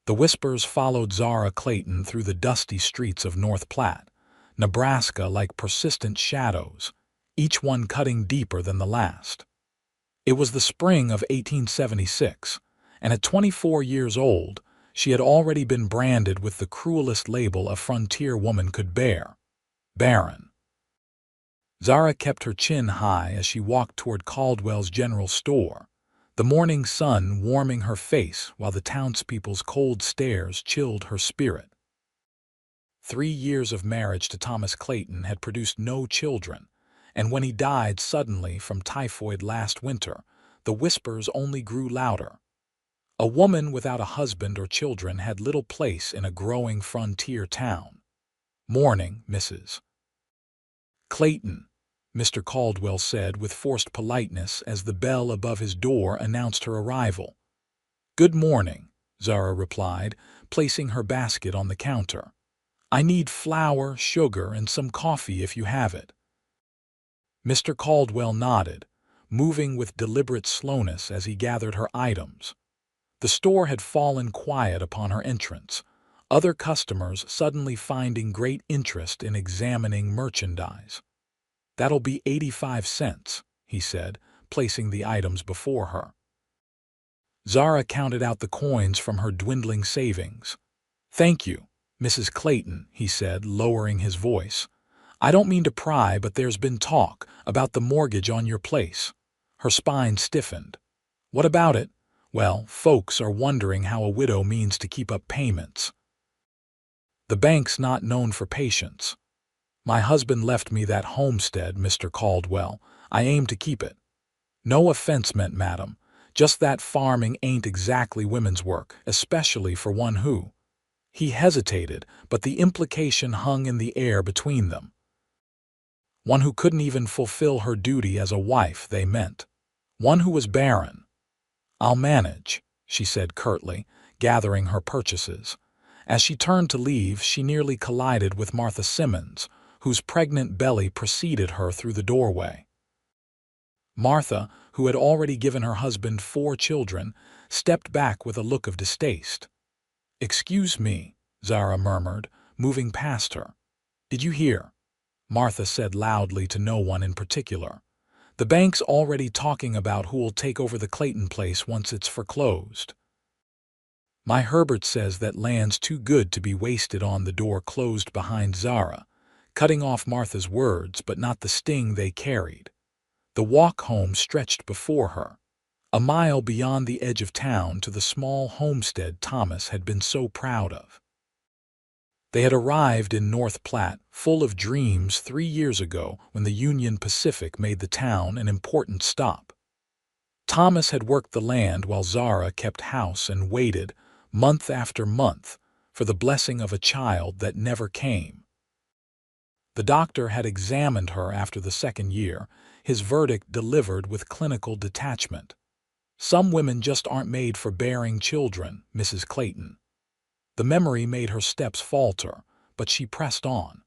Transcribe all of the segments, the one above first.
The whispers followed Zara Clayton through the dusty streets of North Platte, Nebraska, like persistent shadows, each one cutting deeper than the last. It was the spring of 1876, and at 24 years old, she had already been branded with the cruelest label a frontier woman could bear: Barren. Zara kept her chin high as she walked toward Caldwell's general store, the morning sun warming her face while the townspeople's cold stares chilled her spirit. 3 years of marriage to Thomas Clayton had produced no children, and when he died suddenly from typhoid last winter, the whispers only grew louder. A woman without a husband or children had little place in a growing frontier town. "Morning, Mrs. Clayton," Mr. Caldwell said with forced politeness as the bell above his door announced her arrival. "Good morning," Zara replied, placing her basket on the counter. "I need flour, sugar, and some coffee if you have it." Mr. Caldwell nodded, moving with deliberate slowness as he gathered her items. The store had fallen quiet upon her entrance, other customers suddenly finding great interest in examining merchandise. "That'll be 85 cents, he said, placing the items before her. Zara counted out the coins from her dwindling savings. "Thank you, Mrs. Clayton," he said, lowering his voice. "I don't mean to pry, but there's been talk about the mortgage on your place." Her spine stiffened. "What about it?" "Well, folks are wondering how a widow means to keep up payments. The bank's not known for patience. My husband left me that homestead, Mr. Caldwell. I aim to keep it. No offense meant, madam, just that farming ain't exactly women's work, especially for one who—" He hesitated, but the implication hung in the air between them. One who couldn't even fulfill her duty as a wife, they meant. One who was barren. "I'll manage," she said curtly, gathering her purchases. As she turned to leave, she nearly collided with Martha Simmons, whose pregnant belly preceded her through the doorway. Martha, who had already given her husband 4 children, stepped back with a look of distaste. "Excuse me," Zara murmured, moving past her. "Did you hear?" Martha said loudly to no one in particular. "The bank's already talking about who'll take over the Clayton place once it's foreclosed. My Herbert says that land's too good to be wasted on." The door closed behind Zara, cutting off Martha's words but not the sting they carried. The walk home stretched before her, a mile beyond the edge of town to the small homestead Thomas had been so proud of. They had arrived in North Platte, full of dreams, 3 years ago when the Union Pacific made the town an important stop. Thomas had worked the land while Zara kept house and waited, month after month, for the blessing of a child that never came. The doctor had examined her after the 2nd year, his verdict delivered with clinical detachment. "Some women just aren't made for bearing children, Mrs. Clayton." The memory made her steps falter, but she pressed on.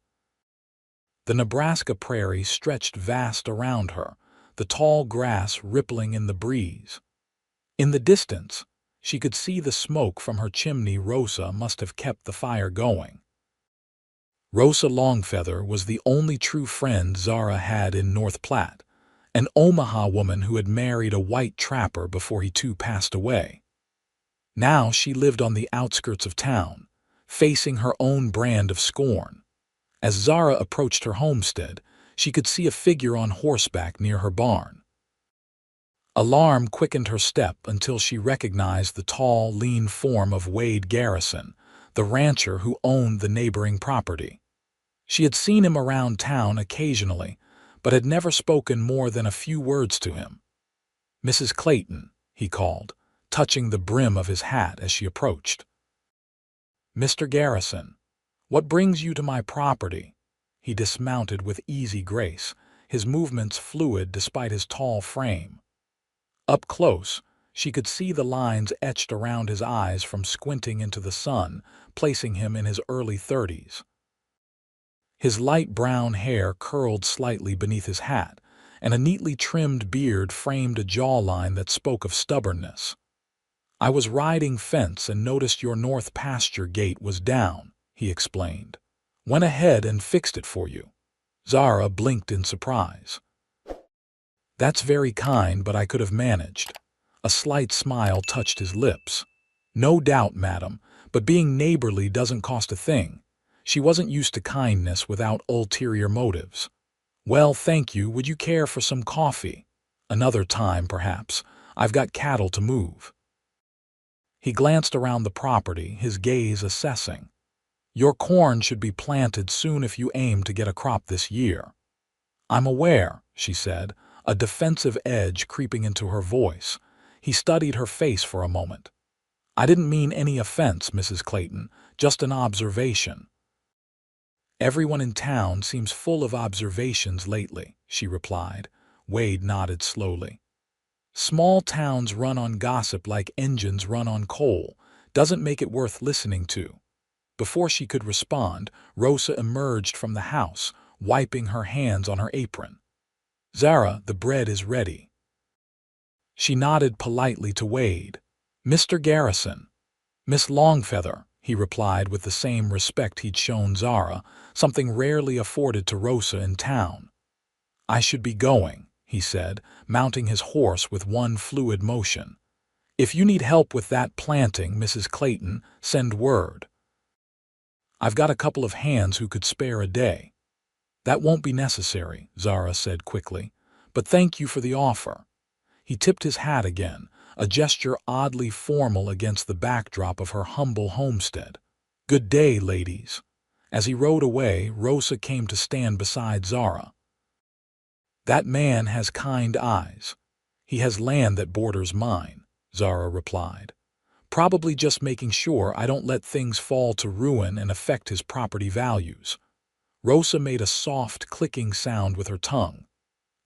The Nebraska prairie stretched vast around her, the tall grass rippling in the breeze. In the distance, she could see the smoke from her chimney. Rosa must have kept the fire going. Rosa Longfeather was the only true friend Zara had in North Platte, an Omaha woman who had married a white trapper before he too passed away. Now she lived on the outskirts of town, facing her own brand of scorn. As Zara approached her homestead, she could see a figure on horseback near her barn. Alarm quickened her step until she recognized the tall, lean form of Wade Garrison, the rancher who owned the neighboring property. She had seen him around town occasionally, but had never spoken more than a few words to him. "Mrs. Clayton," he called, touching the brim of his hat as she approached. "Mr. Garrison, what brings you to my property?" He dismounted with easy grace, his movements fluid despite his tall frame. Up close, she could see the lines etched around his eyes from squinting into the sun, placing him in his early 30s. His light brown hair curled slightly beneath his hat, and a neatly trimmed beard framed a jawline that spoke of stubbornness. I was riding fence and noticed your north pasture gate was down, he explained. Went ahead and fixed it for you. Zara blinked in surprise. That's very kind, but I could have managed. A slight smile touched his lips. No doubt, madam, but being neighborly doesn't cost a thing. She wasn't used to kindness without ulterior motives. Well, thank you. Would you care for some coffee? Another time, perhaps. I've got cattle to move. He glanced around the property, his gaze assessing. Your corn should be planted soon if you aim to get a crop this year. I'm aware, she said, a defensive edge creeping into her voice. He studied her face for a moment. I didn't mean any offense, Mrs. Clayton, just an observation. Everyone in town seems full of observations lately, she replied. Wade nodded slowly. Small towns run on gossip like engines run on coal. Doesn't make it worth listening to. Before she could respond, Rosa emerged from the house, wiping her hands on her apron. Zara, the bread is ready. She nodded politely to Wade. Mr. Garrison. Miss Longfeather, he replied with the same respect he'd shown Zara, something rarely afforded to Rosa in town. I should be going, he said, mounting his horse with one fluid motion. If you need help with that planting, Mrs. Clayton, send word. I've got a couple of hands who could spare a day. That won't be necessary, Zara said quickly, but thank you for the offer. He tipped his hat again, a gesture oddly formal against the backdrop of her humble homestead. Good day, ladies. As he rode away, Rosa came to stand beside Zara. That man has kind eyes. He has land that borders mine, Zara replied. Probably just making sure I don't let things fall to ruin and affect his property values. Rosa made a soft, clicking sound with her tongue.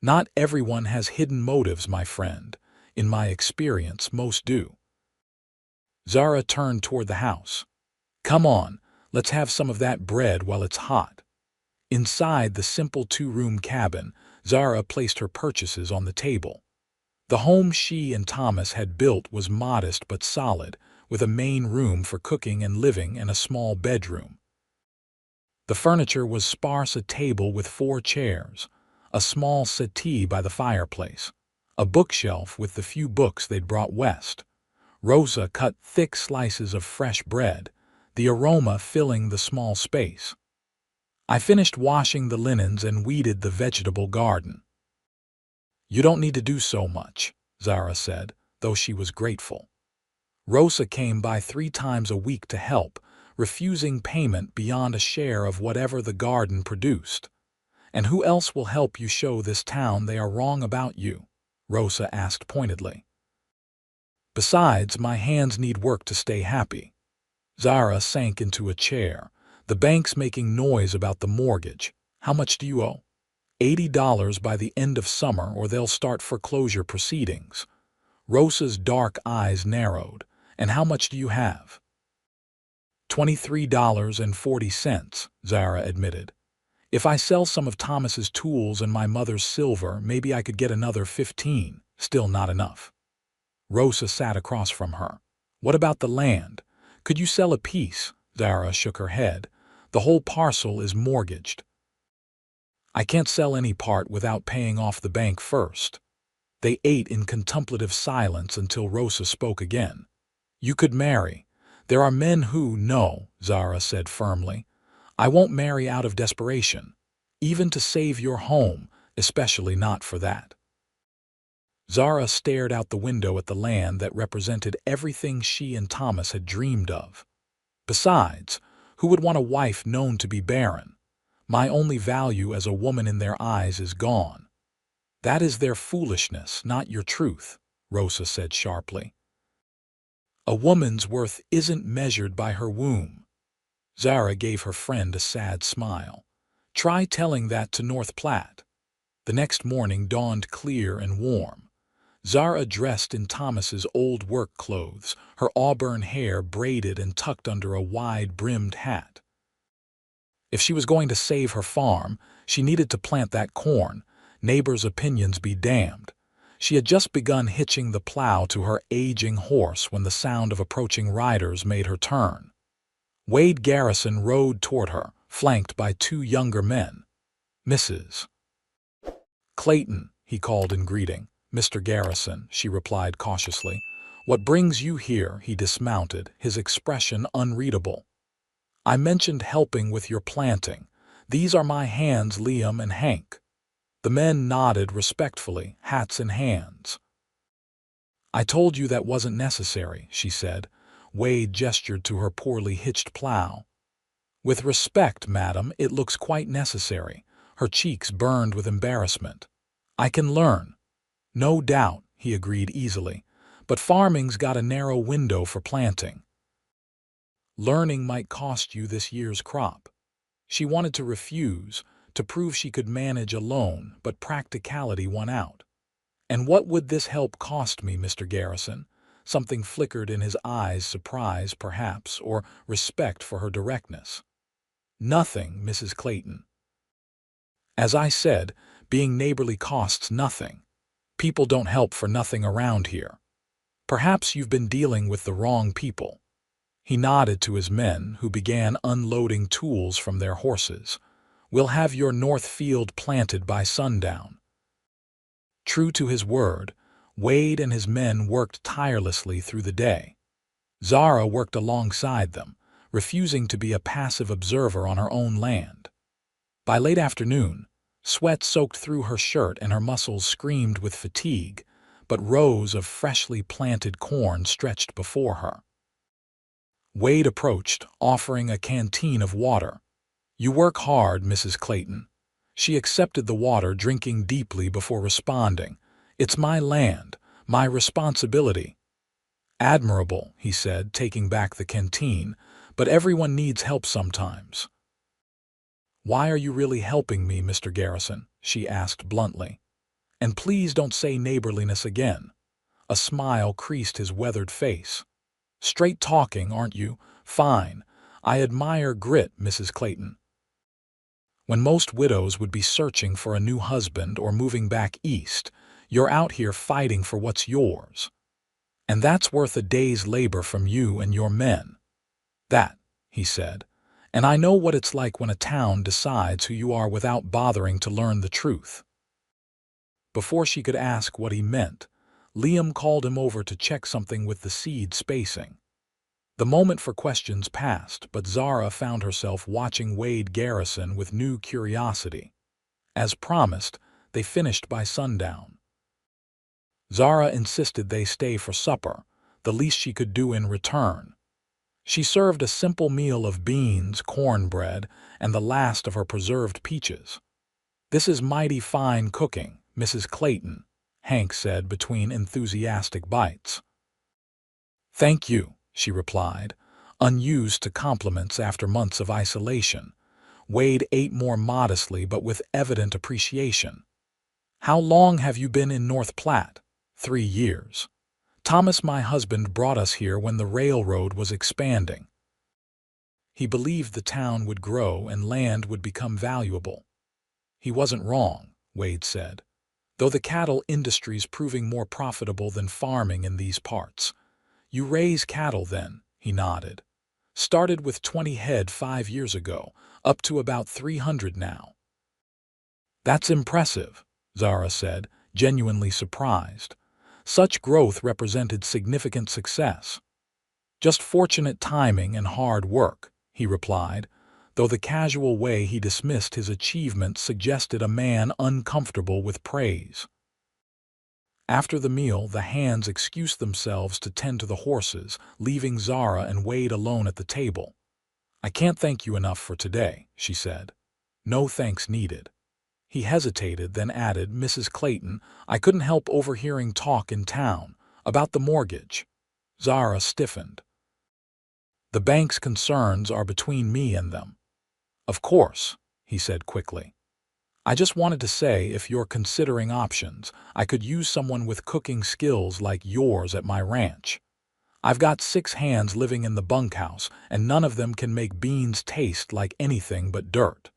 Not everyone has hidden motives, my friend. In my experience, most do. Zara turned toward the house. Come on, let's have some of that bread while it's hot. Inside the simple two-room cabin, Zara placed her purchases on the table. The home she and Thomas had built was modest but solid, with a main room for cooking and living and a small bedroom. The furniture was sparse: a table with 4 chairs, a small settee by the fireplace, a bookshelf with the few books they'd brought west. Rosa cut thick slices of fresh bread, the aroma filling the small space. I finished washing the linens and weeded the vegetable garden. You don't need to do so much, Zara said, though she was grateful. Rosa came by 3 times a week to help, refusing payment beyond a share of whatever the garden produced. And who else will help you show this town they are wrong about you? Rosa asked pointedly. Besides, my hands need work to stay happy. Zara sank into a chair. The bank's making noise about the mortgage. How much do you owe? $80 by the end of summer, or they'll start foreclosure proceedings. Rosa's dark eyes narrowed. And how much do you have? $23.40, Zara admitted. If I sell some of Thomas's tools and my mother's silver, maybe I could get another 15. Still not enough. Rosa sat across from her. What about the land? Could you sell a piece? Zara shook her head. The whole parcel is mortgaged. I can't sell any part without paying off the bank first. They ate in contemplative silence until Rosa spoke again. You could marry. There are men who, no, Zara said firmly. I won't marry out of desperation, even to save your home, especially not for that. Zara stared out the window at the land that represented everything she and Thomas had dreamed of. Besides, who would want a wife known to be barren? My only value as a woman in their eyes is gone. That is their foolishness, not your truth, Rosa said sharply. A woman's worth isn't measured by her womb. Zara gave her friend a sad smile. Try telling that to North Platte. The next morning dawned clear and warm. Zara dressed in Thomas's old work clothes, her auburn hair braided and tucked under a wide-brimmed hat. If she was going to save her farm, she needed to plant that corn, neighbors' opinions be damned. She had just begun hitching the plow to her aging horse when the sound of approaching riders made her turn. Wade Garrison rode toward her, flanked by two younger men. "Mrs. Clayton," he called in greeting. "Mr. Garrison," she replied cautiously. "What brings you here?" He dismounted, his expression unreadable. "I mentioned helping with your planting. These are my hands, Liam and Hank." The men nodded respectfully, hats in hands. "I told you that wasn't necessary," she said. Wade gestured to her poorly hitched plow. "With respect, madam, it looks quite necessary." Her cheeks burned with embarrassment. "I can learn." "No doubt," he agreed easily, "but farming's got a narrow window for planting. Learning might cost you this year's crop." She wanted to refuse, to prove she could manage alone, but practicality won out. "And what would this help cost me, Mr. Garrison?" Something flickered in his eyes, surprise, perhaps, or respect for her directness. "Nothing, Mrs. Clayton. As I said, being neighborly costs nothing. People don't help for nothing around here. Perhaps you've been dealing with the wrong people." He nodded to his men, who began unloading tools from their horses. "We'll have your north field planted by sundown." True to his word, Wade and his men worked tirelessly through the day. Zara worked alongside them, refusing to be a passive observer on her own land. By late afternoon, sweat soaked through her shirt and her muscles screamed with fatigue, but rows of freshly planted corn stretched before her. Wade approached, offering a canteen of water. "You work hard, Mrs. Clayton." She accepted the water, drinking deeply before responding. "It's my land, my responsibility." "Admirable," he said, taking back the canteen, "but everyone needs help sometimes." "Why are you really helping me, Mr. Garrison?" she asked bluntly. "And please don't say neighborliness again." A smile creased his weathered face. "Straight talking, aren't you? Fine. I admire grit, Mrs. Clayton. When most widows would be searching for a new husband or moving back east, you're out here fighting for what's yours. And that's worth a day's labor from you and your men." "That," he said. "And I know what it's like when a town decides who you are without bothering to learn the truth." Before she could ask what he meant, Liam called him over to check something with the seed spacing. The moment for questions passed, but Zara found herself watching Wade Garrison with new curiosity. As promised, they finished by sundown. Zara insisted they stay for supper, the least she could do in return. She served a simple meal of beans, cornbread, and the last of her preserved peaches. "This is mighty fine cooking, Mrs. Clayton," Hank said between enthusiastic bites. "Thank you," she replied, unused to compliments after months of isolation. Wade ate more modestly but with evident appreciation. "How long have you been in North Platte?" 3 years. "Thomas, my husband, brought us here when the railroad was expanding. He believed the town would grow and land would become valuable." "He wasn't wrong," Wade said, "though the cattle industry's proving more profitable than farming in these parts." "You raise cattle then?" He nodded. "Started with 20 head 5 years ago, up to about 300 now." "That's impressive," Zara said, genuinely surprised. Such growth represented significant success. "Just fortunate timing and hard work," he replied, though the casual way he dismissed his achievements suggested a man uncomfortable with praise. After the meal, the hands excused themselves to tend to the horses, leaving Zara and Wade alone at the table. "I can't thank you enough for today," she said. "No thanks needed." He hesitated, then added, "Mrs. Clayton, I couldn't help overhearing talk in town about the mortgage." Zara stiffened. "The bank's concerns are between me and them." "Of course," he said quickly. "I just wanted to say, if you're considering options, I could use someone with cooking skills like yours at my ranch. I've got 6 hands living in the bunkhouse, and none of them can make beans taste like anything but dirt."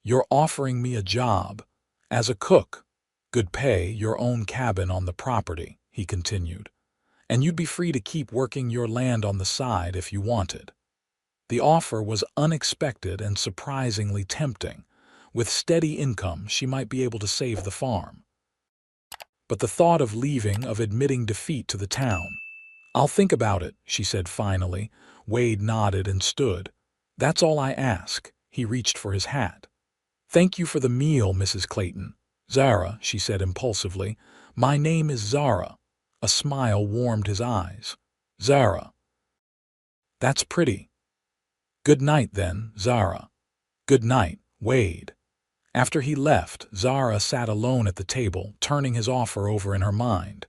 "You're offering me a job as a cook?" Good pay, your own cabin on the property, he continued, and you'd be free to keep working your land on the side if you wanted. The offer was unexpected and surprisingly tempting. With steady income, she might be able to save the farm. But the thought of leaving, of admitting defeat to the town. "I'll think about it," she said finally. Wade nodded and stood. "That's all I ask." He reached for his hat. "Thank you for the meal, Mrs. Clayton." "Zara," she said impulsively. "My name is Zara." A smile warmed his eyes. "Zara. That's pretty. Good night then, Zara." "Good night, Wade." After he left, Zara sat alone at the table, turning his offer over in her mind.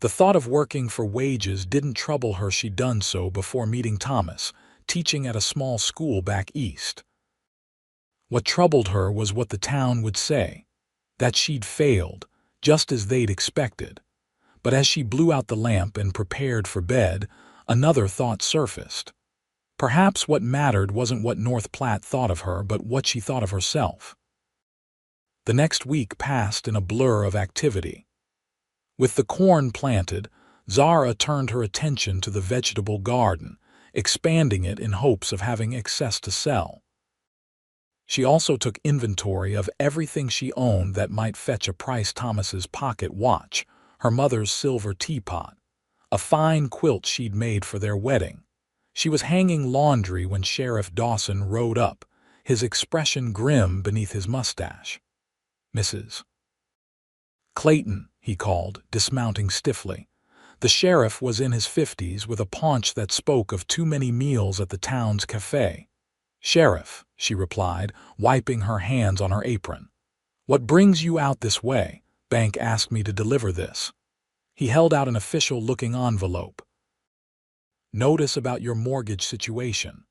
The thought of working for wages didn't trouble her. She'd done so before meeting Thomas, teaching at a small school back east. What troubled her was what the town would say, that she'd failed, just as they'd expected. But as she blew out the lamp and prepared for bed, another thought surfaced. Perhaps what mattered wasn't what North Platte thought of her, but what she thought of herself. The next week passed in a blur of activity. With the corn planted, Zara turned her attention to the vegetable garden, expanding it in hopes of having excess to sell. She also took inventory of everything she owned that might fetch a price: Thomas's pocket watch, her mother's silver teapot, a fine quilt she'd made for their wedding. She was hanging laundry when Sheriff Dawson rode up, his expression grim beneath his mustache. "Mrs. Clayton," he called, dismounting stiffly. The sheriff was in his 50s with a paunch that spoke of too many meals at the town's cafe. "Sheriff," she replied, wiping her hands on her apron. "What brings you out this way? Bank asked me to deliver this." He held out an official-looking envelope. "Notice about your mortgage situation."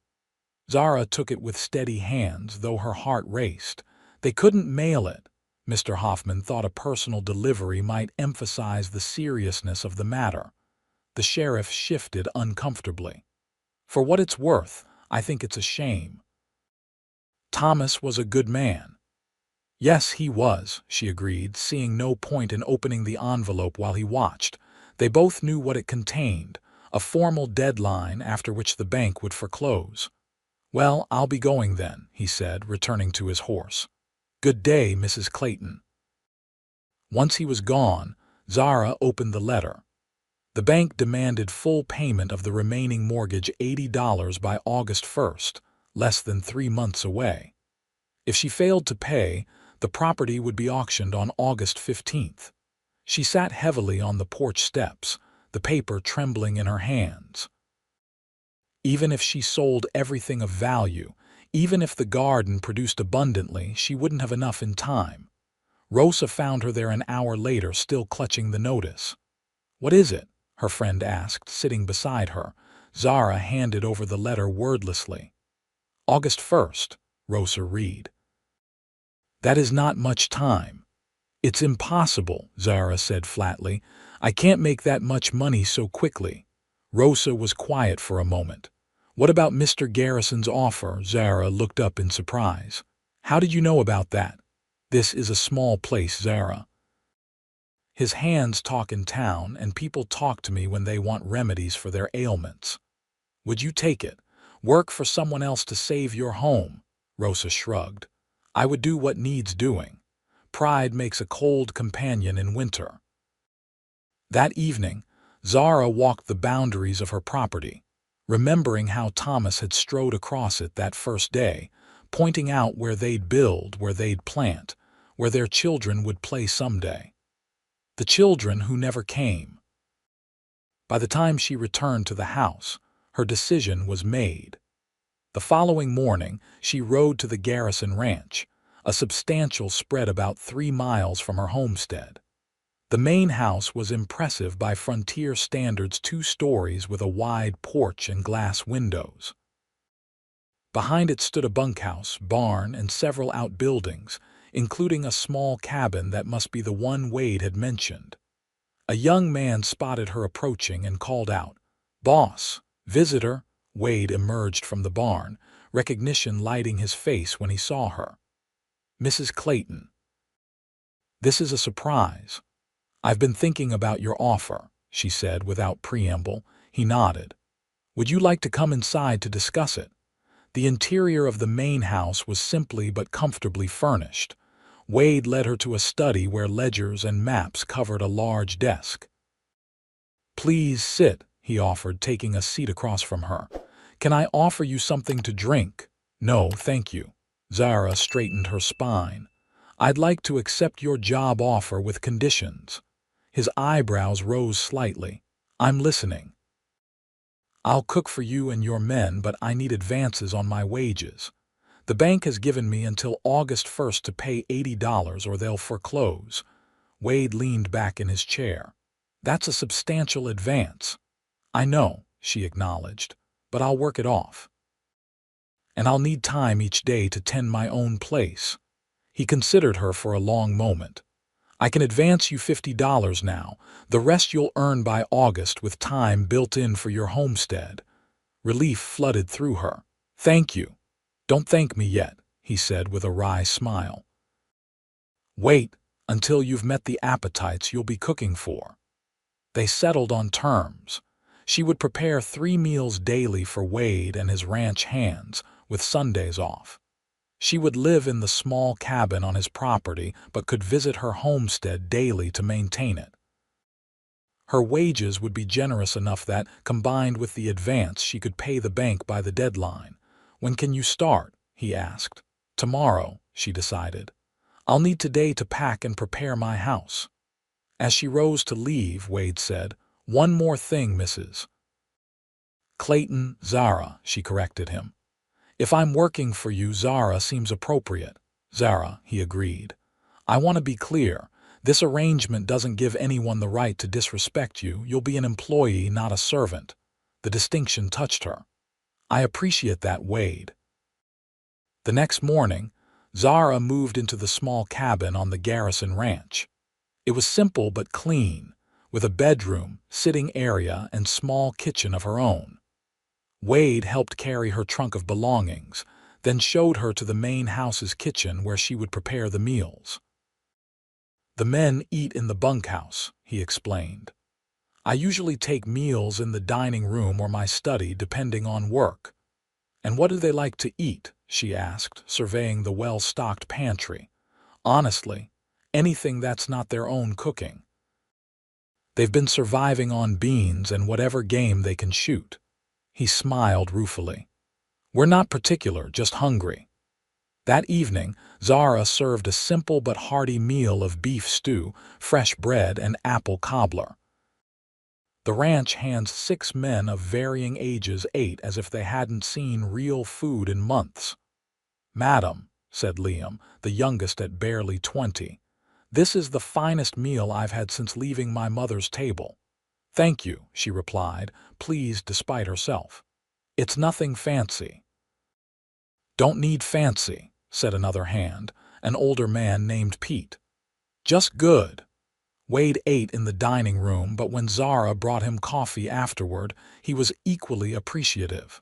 Zara took it with steady hands, though her heart raced. They couldn't mail it. Mr. Hoffman thought a personal delivery might emphasize the seriousness of the matter. The sheriff shifted uncomfortably. "For what it's worth, I think it's a shame." Thomas was a good man. "Yes, he was," she agreed, seeing no point in opening the envelope while he watched. They both knew what it contained, a formal deadline after which the bank would foreclose. "Well, I'll be going then," he said, returning to his horse. "Good day, Mrs. Clayton." Once he was gone, Zara opened the letter. The bank demanded full payment of the remaining mortgage, $80 by August 1st, less than 3 months away. If she failed to pay, the property would be auctioned on August 15th. She sat heavily on the porch steps, the paper trembling in her hands. Even if she sold everything of value, even if the garden produced abundantly, she wouldn't have enough in time. Rosa found her there an hour later, still clutching the notice. "What is it?" her friend asked, sitting beside her. Zara handed over the letter wordlessly. "August 1st, Rosa read. "That is not much time." "It's impossible," Zara said flatly. "I can't make that much money so quickly." Rosa was quiet for a moment. "What about Mr. Garrison's offer?" Zara looked up in surprise. "How did you know about that?" "This is a small place, Zara. His hands talk in town, and people talk to me when they want remedies for their ailments." "Would you take it? Work for someone else to save your home?" Rosa shrugged. "I would do what needs doing. Pride makes a cold companion in winter." That evening, Zara walked the boundaries of her property, remembering how Thomas had strode across it that first day, pointing out where they'd build, where they'd plant, where their children would play someday. The children who never came. By the time she returned to the house, her decision was made. The following morning, she rode to the Garrison Ranch, a substantial spread about 3 miles from her homestead. The main house was impressive by frontier standards, 2 stories with a wide porch and glass windows. Behind it stood a bunkhouse, barn, and several outbuildings, including a small cabin that must be the one Wade had mentioned. A young man spotted her approaching and called out, "Boss, visitor." Wade emerged from the barn, recognition lighting his face when he saw her. "Mrs. Clayton." This is a surprise. I've been thinking about your offer, she said without preamble. He nodded. Would you like to come inside to discuss it? The interior of the main house was simply but comfortably furnished. Wade led her to a study where ledgers and maps covered a large desk. Please sit, he offered, taking a seat across from her. Can I offer you something to drink? No, thank you. Zara straightened her spine. I'd like to accept your job offer with conditions. His eyebrows rose slightly. I'm listening. I'll cook for you and your men, but I need advances on my wages. The bank has given me until August 1st to pay $80 or they'll foreclose. Wade leaned back in his chair. That's a substantial advance. I know, she acknowledged, but I'll work it off. And I'll need time each day to tend my own place. He considered her for a long moment. I can advance you $50 now. The rest you'll earn by August with time built in for your homestead. Relief flooded through her. Thank you. Don't thank me yet, he said with a wry smile. Wait until you've met the appetites you'll be cooking for. They settled on terms. She would prepare 3 meals daily for Wade and his ranch hands, with Sundays off. She would live in the small cabin on his property, but could visit her homestead daily to maintain it. Her wages would be generous enough that, combined with the advance, she could pay the bank by the deadline. When can you start? He asked. Tomorrow, she decided. I'll need today to pack and prepare my house. As she rose to leave, Wade said, One more thing, Mrs. Clayton, Zara, she corrected him. If I'm working for you, Zara seems appropriate. Zara, he agreed. I want to be clear. This arrangement doesn't give anyone the right to disrespect you. You'll be an employee, not a servant. The distinction touched her. I appreciate that, Wade. The next morning, Zara moved into the small cabin on the Garrison Ranch. It was simple but clean, with a bedroom, sitting area, and small kitchen of her own. Wade helped carry her trunk of belongings, then showed her to the main house's kitchen where she would prepare the meals. The men eat in the bunkhouse, he explained. I usually take meals in the dining room or my study depending on work. And what do they like to eat? She asked, surveying the well-stocked pantry. Honestly, anything that's not their own cooking. They've been surviving on beans and whatever game they can shoot. He smiled ruefully. We're not particular, just hungry. That evening, Zara served a simple but hearty meal of beef stew, fresh bread, and apple cobbler. The ranch hands 6 men of varying ages ate as if they hadn't seen real food in months. Madam, said Liam, the youngest at barely 20, this is the finest meal I've had since leaving my mother's table. Thank you, she replied, pleased despite herself. It's nothing fancy. Don't need fancy, said another hand, an older man named Pete. Just good. Wade ate in the dining room, but when Zara brought him coffee afterward, he was equally appreciative.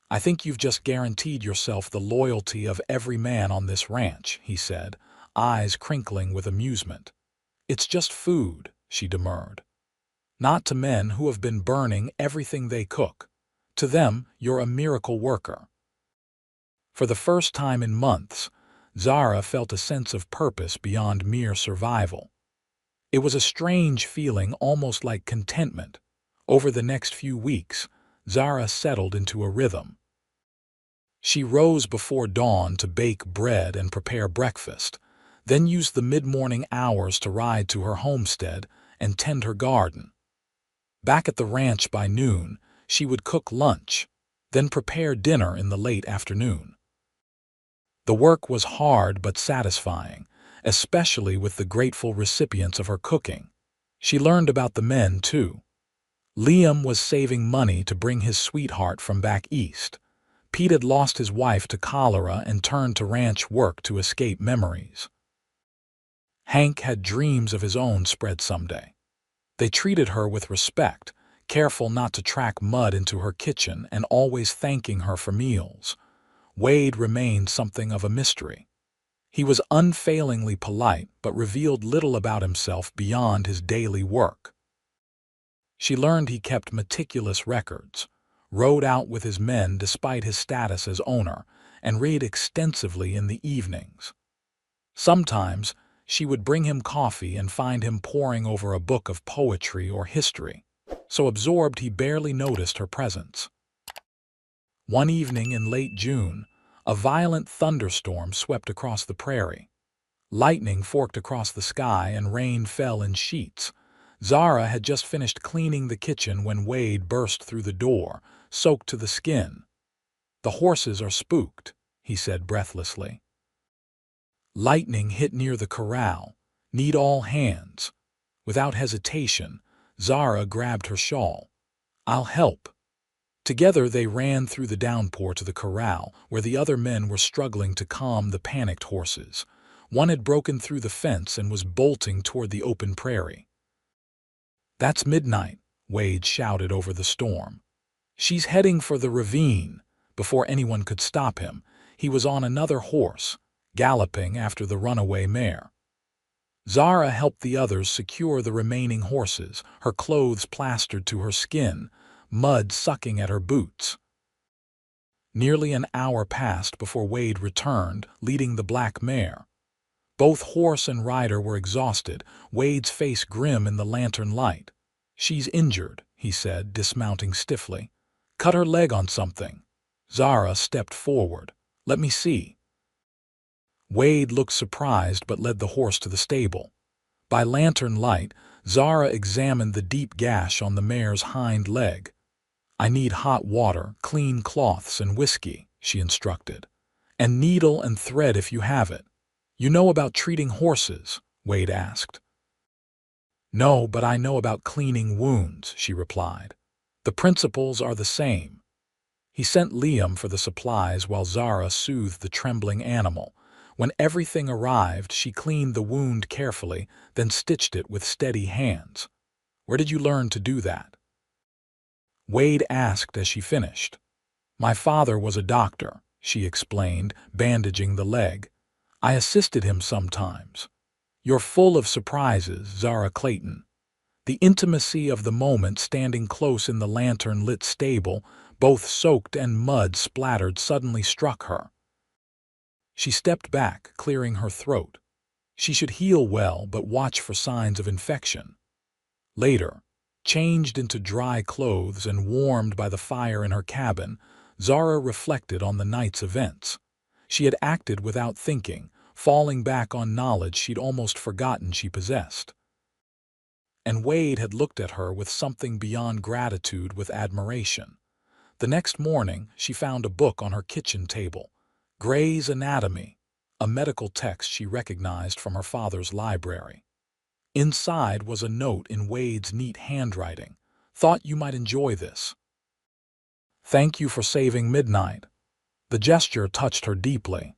I think you've just guaranteed yourself the loyalty of every man on this ranch, he said, eyes crinkling with amusement. It's just food, she demurred. Not to men who have been burning everything they cook. To them, you're a miracle worker. For the first time in months, Zara felt a sense of purpose beyond mere survival. It was a strange feeling, almost like contentment. Over the next few weeks, Zara settled into a rhythm. She rose before dawn to bake bread and prepare breakfast, then used the mid-morning hours to ride to her homestead and tend her garden. Back at the ranch by noon, she would cook lunch, then prepare dinner in the late afternoon. The work was hard but satisfying, especially with the grateful recipients of her cooking. She learned about the men, too. Liam was saving money to bring his sweetheart from back east. Pete had lost his wife to cholera and turned to ranch work to escape memories. Hank had dreams of his own spread someday. They treated her with respect, careful not to track mud into her kitchen and always thanking her for meals. Wade remained something of a mystery. He was unfailingly polite but revealed little about himself beyond his daily work. She learned he kept meticulous records, rode out with his men despite his status as owner, and read extensively in the evenings. Sometimes she would bring him coffee and find him poring over a book of poetry or history, so absorbed he barely noticed her presence. One evening in late June, a violent thunderstorm swept across the prairie. Lightning forked across the sky and rain fell in sheets. Zara had just finished cleaning the kitchen when Wade burst through the door, soaked to the skin. "The horses are spooked," he said breathlessly. Lightning hit near the corral. "Need all hands." Without hesitation, Zara grabbed her shawl. "I'll help." Together they ran through the downpour to the corral, where the other men were struggling to calm the panicked horses. One had broken through the fence and was bolting toward the open prairie. "That's Midnight," Wade shouted over the storm. "She's heading for the ravine." Before anyone could stop him, he was on another horse, galloping after the runaway mare. Zara helped the others secure the remaining horses, her clothes plastered to her skin, mud sucking at her boots. Nearly an hour passed before Wade returned, leading the black mare. Both horse and rider were exhausted, Wade's face grim in the lantern light. "She's injured," he said, dismounting stiffly. "Cut her leg on something." Zara stepped forward. "Let me see." Wade looked surprised but led the horse to the stable. By lantern light, Zara examined the deep gash on the mare's hind leg. "I need hot water, clean cloths, and whiskey," she instructed. "And needle and thread if you have it." "You know about treating horses?" Wade asked. "No, but I know about cleaning wounds," she replied. "The principles are the same." He sent Liam for the supplies while Zara soothed the trembling animal. When everything arrived, she cleaned the wound carefully, then stitched it with steady hands. "Where did you learn to do that?" Wade asked as she finished. "My father was a doctor," she explained, bandaging the leg. "I assisted him sometimes." "You're full of surprises, Zara Clayton." The intimacy of the moment standing close in the lantern-lit stable, both soaked and mud splattered, suddenly struck her. She stepped back, clearing her throat. She should heal well but watch for signs of infection. Later, changed into dry clothes and warmed by the fire in her cabin, Zara reflected on the night's events. She had acted without thinking, falling back on knowledge she'd almost forgotten she possessed. And Wade had looked at her with something beyond gratitude, with admiration. The next morning, she found a book on her kitchen table, Gray's Anatomy, a medical text she recognized from her father's library. Inside was a note in Wade's neat handwriting. "Thought you might enjoy this. Thank you for saving Midnight." The gesture touched her deeply.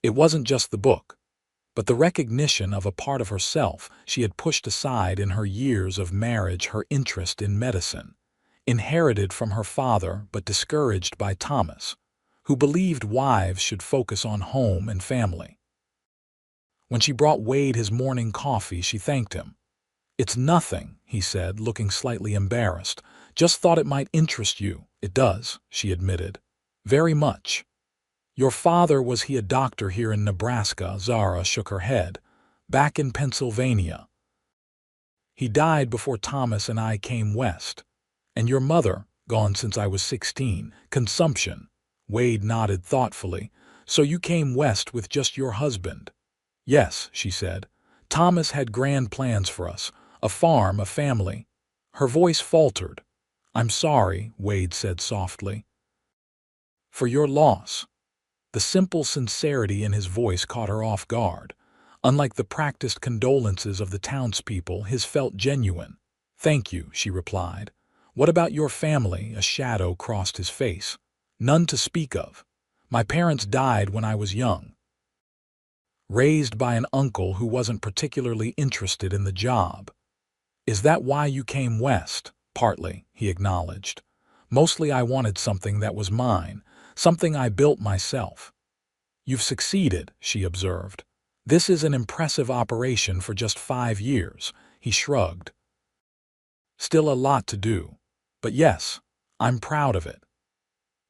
It wasn't just the book, but the recognition of a part of herself she had pushed aside in her years of marriage, her interest in medicine, inherited from her father but discouraged by Thomas, who believed wives should focus on home and family. When she brought Wade his morning coffee, she thanked him. "It's nothing," he said, looking slightly embarrassed. "Just thought it might interest you." "It does," she admitted. "Very much." "Your father, was he a doctor here in Nebraska?" Zara shook her head. "Back in Pennsylvania. He died before Thomas and I came west." "And your mother?" "Gone since I was 16. Consumption." Wade nodded thoughtfully. "So you came west with just your husband?" "Yes," she said. "Thomas had grand plans for us. A farm, a family." Her voice faltered. "I'm sorry," Wade said softly. "For your loss." The simple sincerity in his voice caught her off guard. Unlike the practiced condolences of the townspeople, his felt genuine. "Thank you," she replied. "What about your family?" A shadow crossed his face. "None to speak of. My parents died when I was young. Raised by an uncle who wasn't particularly interested in the job." "Is that why you came west?" "Partly," he acknowledged. "Mostly I wanted something that was mine, something I built myself." You've succeeded, she observed. This is an impressive operation for just 5 years, he shrugged. Still a lot to do. But yes, I'm proud of it.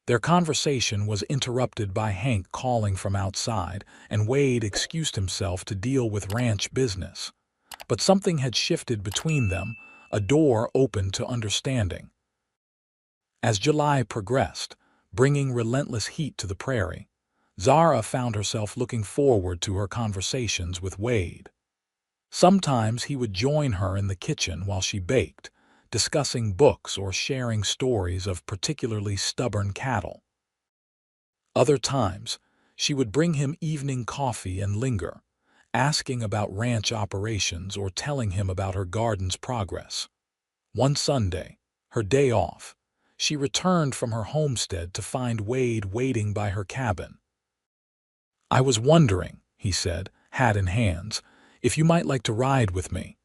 Their conversation was interrupted by Hank calling from outside, and Wade excused himself to deal with ranch business. But something had shifted between them, a door opened to understanding. As July progressed, bringing relentless heat to the prairie, Zara found herself looking forward to her conversations with Wade. Sometimes he would join her in the kitchen while she baked, discussing books or sharing stories of particularly stubborn cattle. Other times, she would bring him evening coffee and linger, asking about ranch operations or telling him about her garden's progress. One Sunday, her day off, she returned from her homestead to find Wade waiting by her cabin. "I was wondering," he said, hat in hands, "if you might like to ride with me.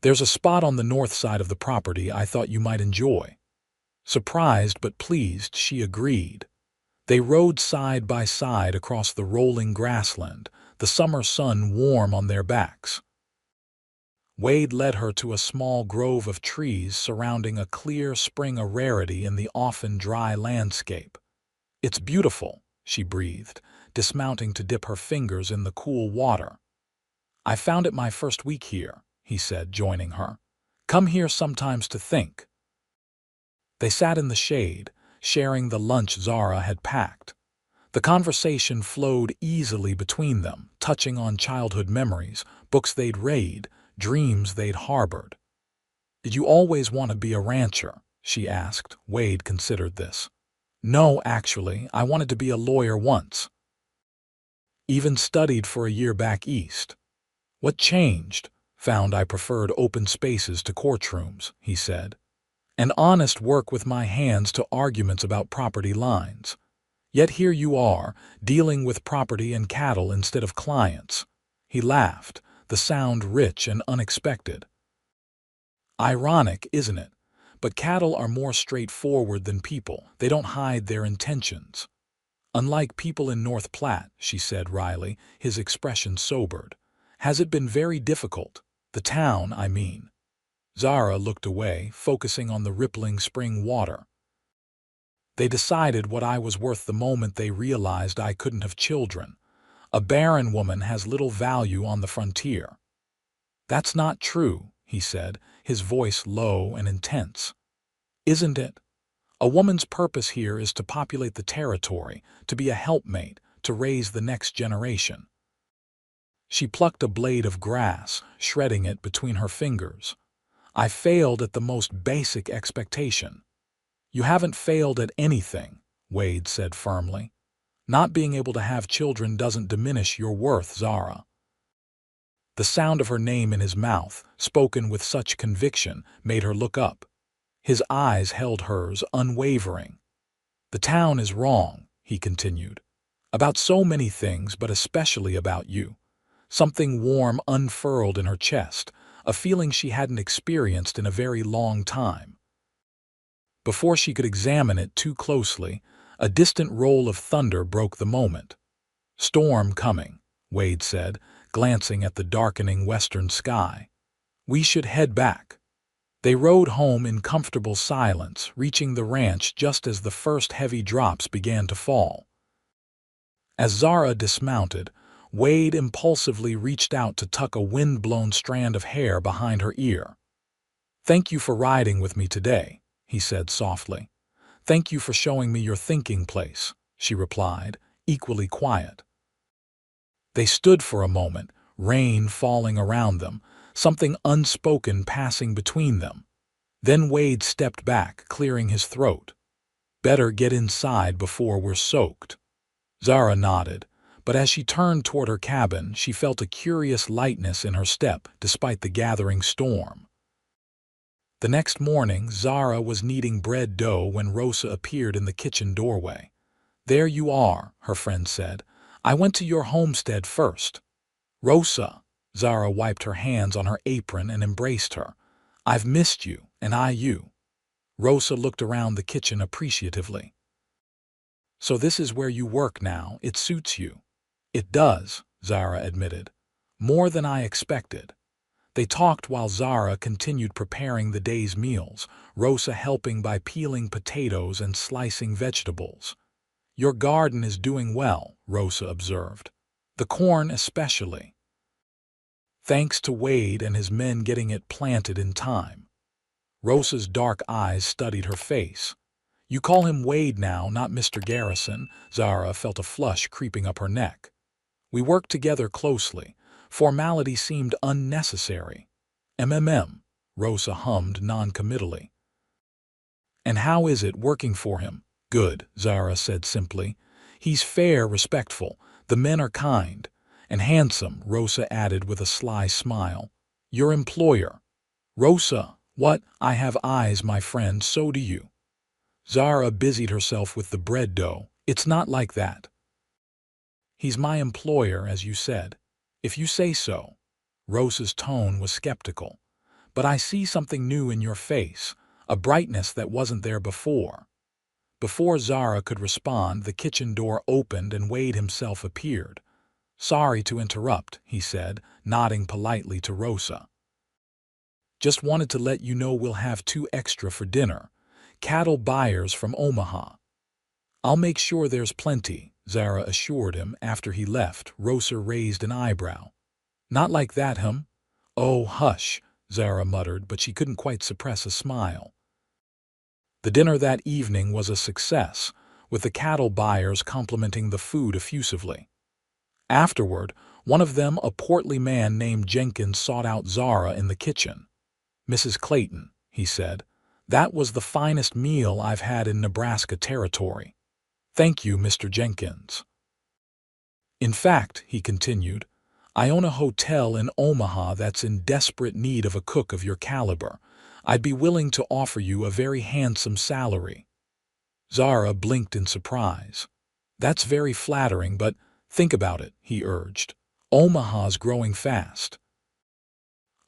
There's a spot on the north side of the property I thought you might enjoy." Surprised but pleased, she agreed. They rode side by side across the rolling grassland, the summer sun warm on their backs. Wade led her to a small grove of trees surrounding a clear spring, a rarity in the often dry landscape. "It's beautiful," she breathed, dismounting to dip her fingers in the cool water. "I found it my first week here," he said, joining her. "Come here sometimes to think." They sat in the shade, sharing the lunch Zara had packed. The conversation flowed easily between them, touching on childhood memories, books they'd read, dreams they'd harbored. "Did you always want to be a rancher?" she asked. Wade considered this. "No, actually, I wanted to be a lawyer once. Even studied for a year back east. What changed? Found I preferred open spaces to courtrooms," he said. "And honest work with my hands to arguments about property lines. Yet here you are, dealing with property and cattle instead of clients." He laughed, the sound rich and unexpected. "Ironic, isn't it? But cattle are more straightforward than people. They don't hide their intentions. Unlike people in North Platte," she said wryly, his expression sobered. "Has it been very difficult? The town, I mean." Zara looked away, focusing on the rippling spring water. "They decided what I was worth the moment they realized I couldn't have children. A barren woman has little value on the frontier." "That's not true," he said, his voice low and intense. "Isn't it? A woman's purpose here is to populate the territory, to be a helpmate, to raise the next generation." She plucked a blade of grass, shredding it between her fingers. "I failed at the most basic expectation." "You haven't failed at anything," Wade said firmly. "Not being able to have children doesn't diminish your worth, Zara." The sound of her name in his mouth, spoken with such conviction, made her look up. His eyes held hers, unwavering. "The town is wrong," he continued. "About so many things, but especially about you." Something warm unfurled in her chest, a feeling she hadn't experienced in a very long time. Before she could examine it too closely, a distant roll of thunder broke the moment. "Storm coming," Wade said, glancing at the darkening western sky. "We should head back." They rode home in comfortable silence, reaching the ranch just as the first heavy drops began to fall. As Zara dismounted, Wade impulsively reached out to tuck a wind-blown strand of hair behind her ear. "Thank you for riding with me today," he said softly. "Thank you for showing me your thinking place," she replied, equally quiet. They stood for a moment, rain falling around them, something unspoken passing between them. Then Wade stepped back, clearing his throat. "Better get inside before we're soaked." Zara nodded, but as she turned toward her cabin, she felt a curious lightness in her step despite the gathering storm. The next morning, Zara was kneading bread dough when Rosa appeared in the kitchen doorway. "There you are," her friend said. "I went to your homestead first." "Rosa," Zara wiped her hands on her apron and embraced her. "I've missed you, and I you." Rosa looked around the kitchen appreciatively. "So this is where you work now, it suits you." It does, Zara admitted. More than I expected. They talked while Zara continued preparing the day's meals, Rosa helping by peeling potatoes and slicing vegetables. Your garden is doing well, Rosa observed. The corn especially. Thanks to Wade and his men getting it planted in time. Rosa's dark eyes studied her face. You call him Wade now, not Mr. Garrison. Zara felt a flush creeping up her neck. We worked together closely. Formality seemed unnecessary. Rosa hummed non-committally. And how is it working for him? Good, Zara said simply. He's fair, respectful. The men are kind. And handsome, Rosa added with a sly smile. Your employer. Rosa, what? I have eyes, my friend, so do you. Zara busied herself with the bread dough. It's not like that. He's my employer, as you said. If you say so. Rosa's tone was skeptical. But I see something new in your face, a brightness that wasn't there before. Before Zara could respond, the kitchen door opened and Wade himself appeared. Sorry to interrupt, he said, nodding politely to Rosa. Just wanted to let you know we'll have 2 extra for dinner. Cattle buyers from Omaha. I'll make sure there's plenty, Zara assured him after he left. Rosa raised an eyebrow. Not like that, hum? Oh, hush, Zara muttered, but she couldn't quite suppress a smile. The dinner that evening was a success, with the cattle buyers complimenting the food effusively. Afterward, one of them, a portly man named Jenkins, sought out Zara in the kitchen. Mrs. Clayton, he said, that was the finest meal I've had in Nebraska territory. Thank you, Mr. Jenkins. In fact, he continued, I own a hotel in Omaha that's in desperate need of a cook of your caliber. I'd be willing to offer you a very handsome salary. Zara blinked in surprise. That's very flattering, but think about it, he urged. Omaha's growing fast.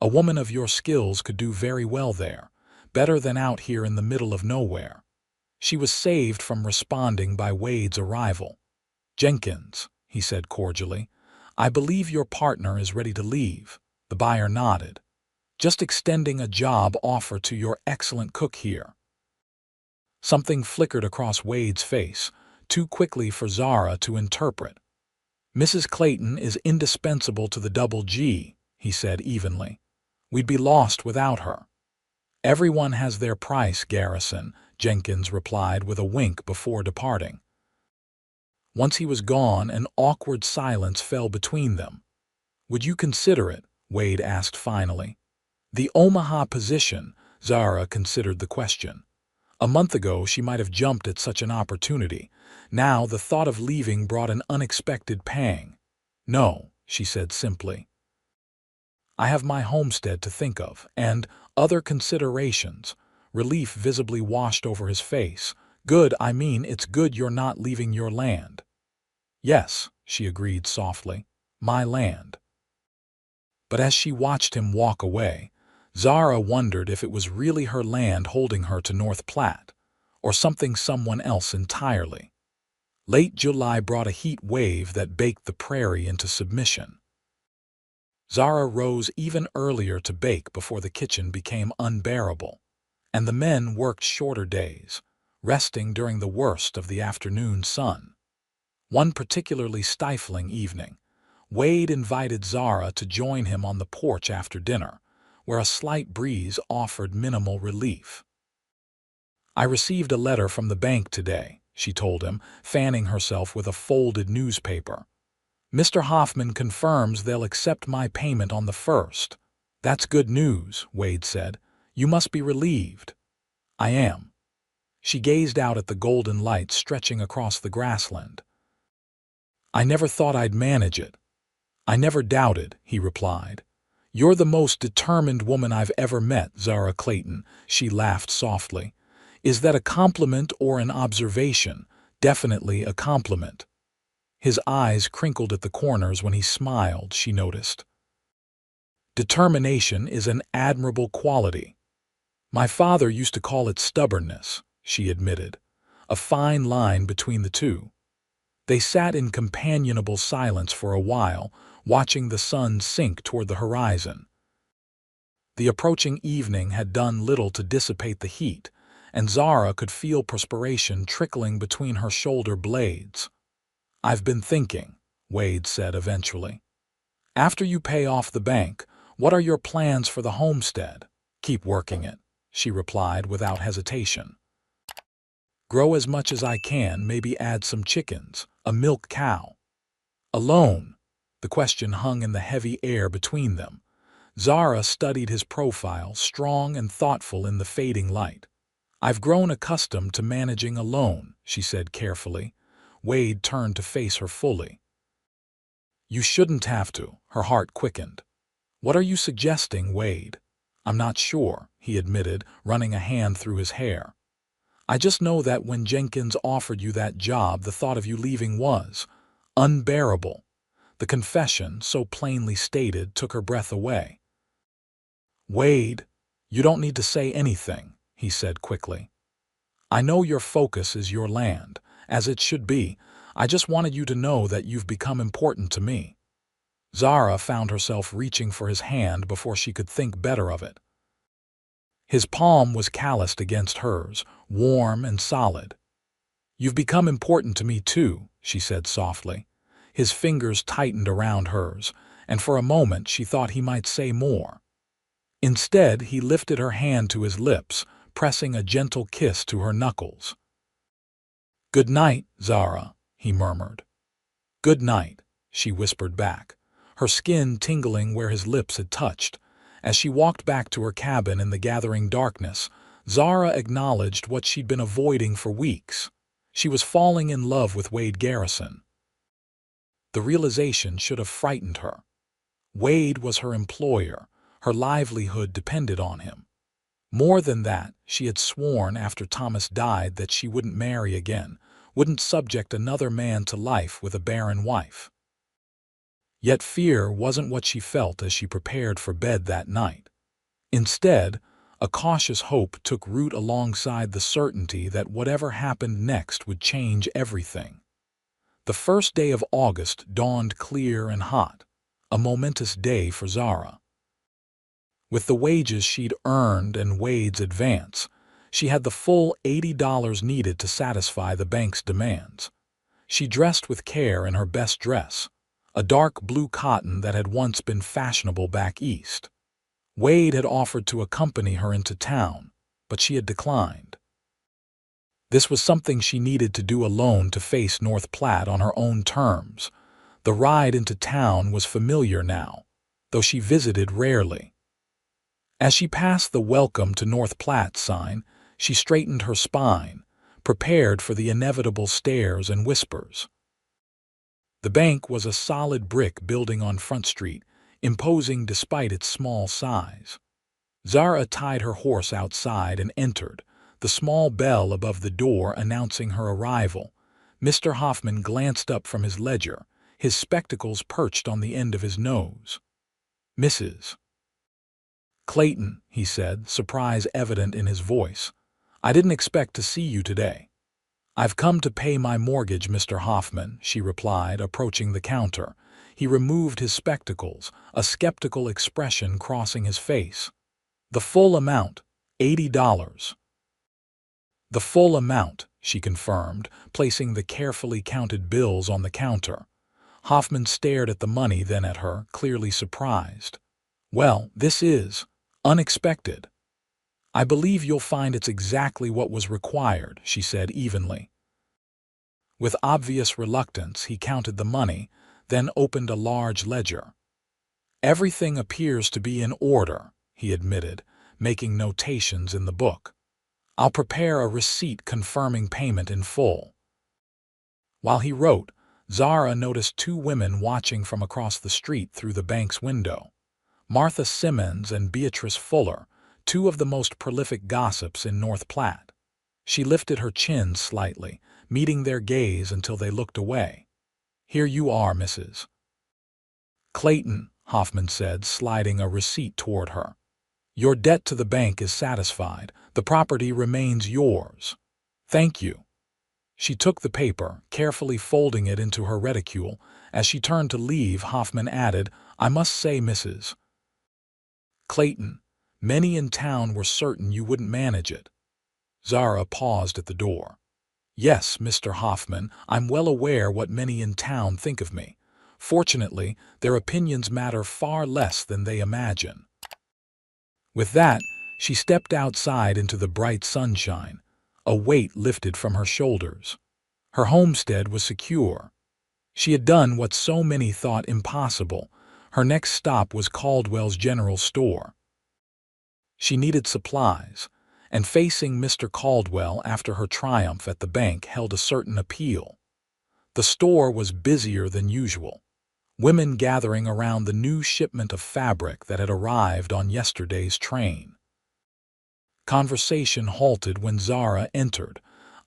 A woman of your skills could do very well there, better than out here in the middle of nowhere. She was saved from responding by Wade's arrival. Jenkins, he said cordially, I believe your partner is ready to leave. The buyer nodded. Just extending a job offer to your excellent cook here. Something flickered across Wade's face, too quickly for Zara to interpret. Mrs. Clayton is indispensable to the Double G, he said evenly. We'd be lost without her. Everyone has their price, Garrison, Jenkins replied with a wink before departing. Once he was gone, an awkward silence fell between them. Would you consider it? Wade asked finally. The Omaha position, Zara considered the question. A month ago she might have jumped at such an opportunity. Now the thought of leaving brought an unexpected pang. No, she said simply. I have my homestead to think of, and other considerations. Relief visibly washed over his face. Good, I mean, it's good you're not leaving your land. Yes, she agreed softly, my land. But as she watched him walk away, Zara wondered if it was really her land holding her to North Platte, or someone else entirely. Late July brought a heat wave that baked the prairie into submission. Zara rose even earlier to bake before the kitchen became unbearable, and the men worked shorter days, resting during the worst of the afternoon sun. One particularly stifling evening, Wade invited Zara to join him on the porch after dinner, where a slight breeze offered minimal relief. I received a letter from the bank today, she told him, fanning herself with a folded newspaper. Mr. Hoffman confirms they'll accept my payment on the 1st. That's good news, Wade said. You must be relieved. I am. She gazed out at the golden light stretching across the grassland. I never thought I'd manage it. I never doubted, he replied. You're the most determined woman I've ever met, Zara Clayton, she laughed softly. Is that a compliment or an observation? Definitely a compliment. His eyes crinkled at the corners when he smiled, she noticed. Determination is an admirable quality. My father used to call it stubbornness, she admitted, a fine line between the two. They sat in companionable silence for a while, watching the sun sink toward the horizon. The approaching evening had done little to dissipate the heat, and Zara could feel perspiration trickling between her shoulder blades. "I've been thinking," Wade said eventually. "After you pay off the bank, what are your plans for the homestead?" "Keep working it," she replied without hesitation. "Grow as much as I can, maybe add some chickens, a milk cow." "Alone?" The question hung in the heavy air between them. Zara studied his profile, strong and thoughtful in the fading light. "I've grown accustomed to managing alone," she said carefully. Wade turned to face her fully. "You shouldn't have to," her heart quickened. "What are you suggesting, Wade?" "I'm not sure," he admitted, running a hand through his hair. "I just know that when Jenkins offered you that job, the thought of you leaving was unbearable." The confession, so plainly stated, took her breath away. "Wade, you don't need to say anything," he said quickly. "I know your focus is your land, as it should be. I just wanted you to know that you've become important to me." Zara found herself reaching for his hand before she could think better of it. His palm was calloused against hers, warm and solid. "You've become important to me too," she said softly. His fingers tightened around hers, and for a moment she thought he might say more. Instead, he lifted her hand to his lips, pressing a gentle kiss to her knuckles. "Good night, Zara," he murmured. "Good night," she whispered back, her skin tingling where his lips had touched. As she walked back to her cabin in the gathering darkness, Zara acknowledged what she'd been avoiding for weeks. She was falling in love with Wade Garrison. The realization should have frightened her. Wade was her employer. Her livelihood depended on him. More than that, she had sworn after Thomas died that she wouldn't marry again, wouldn't subject another man to life with a barren wife. Yet fear wasn't what she felt as she prepared for bed that night. Instead, a cautious hope took root alongside the certainty that whatever happened next would change everything. The first day of August dawned clear and hot, a momentous day for Zara. With the wages she'd earned and Wade's advance, she had the full $80 needed to satisfy the bank's demands. She dressed with care in her best dress, a dark blue cotton that had once been fashionable back east. Wade had offered to accompany her into town, but she had declined. This was something she needed to do alone to face North Platte on her own terms. The ride into town was familiar now, though she visited rarely. As she passed the "Welcome to North Platte" sign, she straightened her spine, prepared for the inevitable stares and whispers. The bank was a solid brick building on Front Street, imposing despite its small size. Zara tied her horse outside and entered, the small bell above the door announcing her arrival. Mr. Hoffman glanced up from his ledger, his spectacles perched on the end of his nose. "Mrs. Clayton," he said, surprise evident in his voice. "I didn't expect to see you today." "I've come to pay my mortgage, Mr. Hoffman," she replied, approaching the counter. He removed his spectacles, a skeptical expression crossing his face. "The full amount, $80. "The full amount," she confirmed, placing the carefully counted bills on the counter. Hoffman stared at the money, then at her, clearly surprised. "Well, this is unexpected." "I believe you'll find it's exactly what was required," she said evenly. With obvious reluctance, he counted the money, then opened a large ledger. "Everything appears to be in order," he admitted, making notations in the book. "I'll prepare a receipt confirming payment in full." While he wrote, Zara noticed two women watching from across the street through the bank's window. Martha Simmons and Beatrice Fuller, two of the most prolific gossips in North Platte. She lifted her chin slightly, meeting their gaze until they looked away. "Here you are, Mrs. Clayton," Hoffman said, sliding a receipt toward her. "Your debt to the bank is satisfied. The property remains yours." "Thank you." She took the paper, carefully folding it into her reticule. As she turned to leave, Hoffman added, "I must say, Mrs. Clayton, many in town were certain you wouldn't manage it." Zara paused at the door. "Yes, Mr. Hoffman, I'm well aware what many in town think of me. Fortunately, their opinions matter far less than they imagine." With that, she stepped outside into the bright sunshine. A weight lifted from her shoulders. Her homestead was secure. She had done what so many thought impossible. Her next stop was Caldwell's General Store. She needed supplies, and facing Mr. Caldwell after her triumph at the bank held a certain appeal. The store was busier than usual, women gathering around the new shipment of fabric that had arrived on yesterday's train. Conversation halted when Zara entered,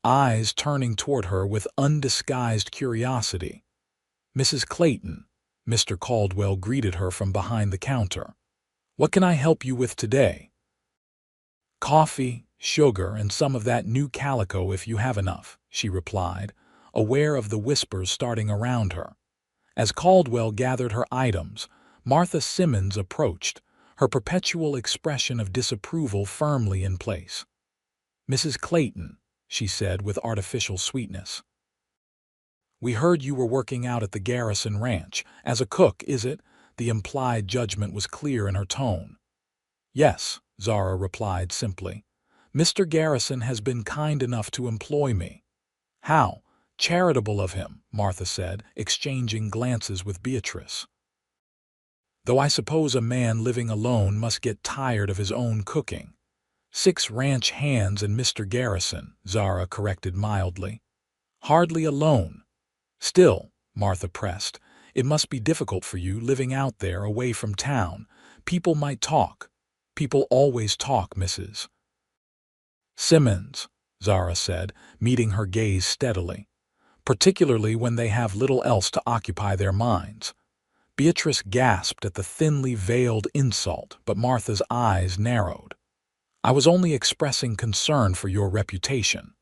eyes turning toward her with undisguised curiosity. "Mrs. Clayton," Mr. Caldwell greeted her from behind the counter. "What can I help you with today?" "Coffee, sugar, and some of that new calico if you have enough," she replied, aware of the whispers starting around her. As Caldwell gathered her items, Martha Simmons approached, her perpetual expression of disapproval firmly in place. "Mrs. Clayton," she said with artificial sweetness, "we heard you were working out at the Garrison Ranch. As a cook, is it?" The implied judgment was clear in her tone. "Yes," Zara replied simply. "Mr. Garrison has been kind enough to employ me." "How charitable of him," Martha said, exchanging glances with Beatrice. "Though I suppose a man living alone must get tired of his own cooking." "6 ranch hands and Mr. Garrison," Zara corrected mildly. "Hardly alone." "Still," Martha pressed, "it must be difficult for you living out there away from town. People might talk." "People always talk, Mrs. Simmons," Zara said, meeting her gaze steadily, "particularly when they have little else to occupy their minds." Beatrice gasped at the thinly veiled insult, but Martha's eyes narrowed. "I was only expressing concern for your reputation.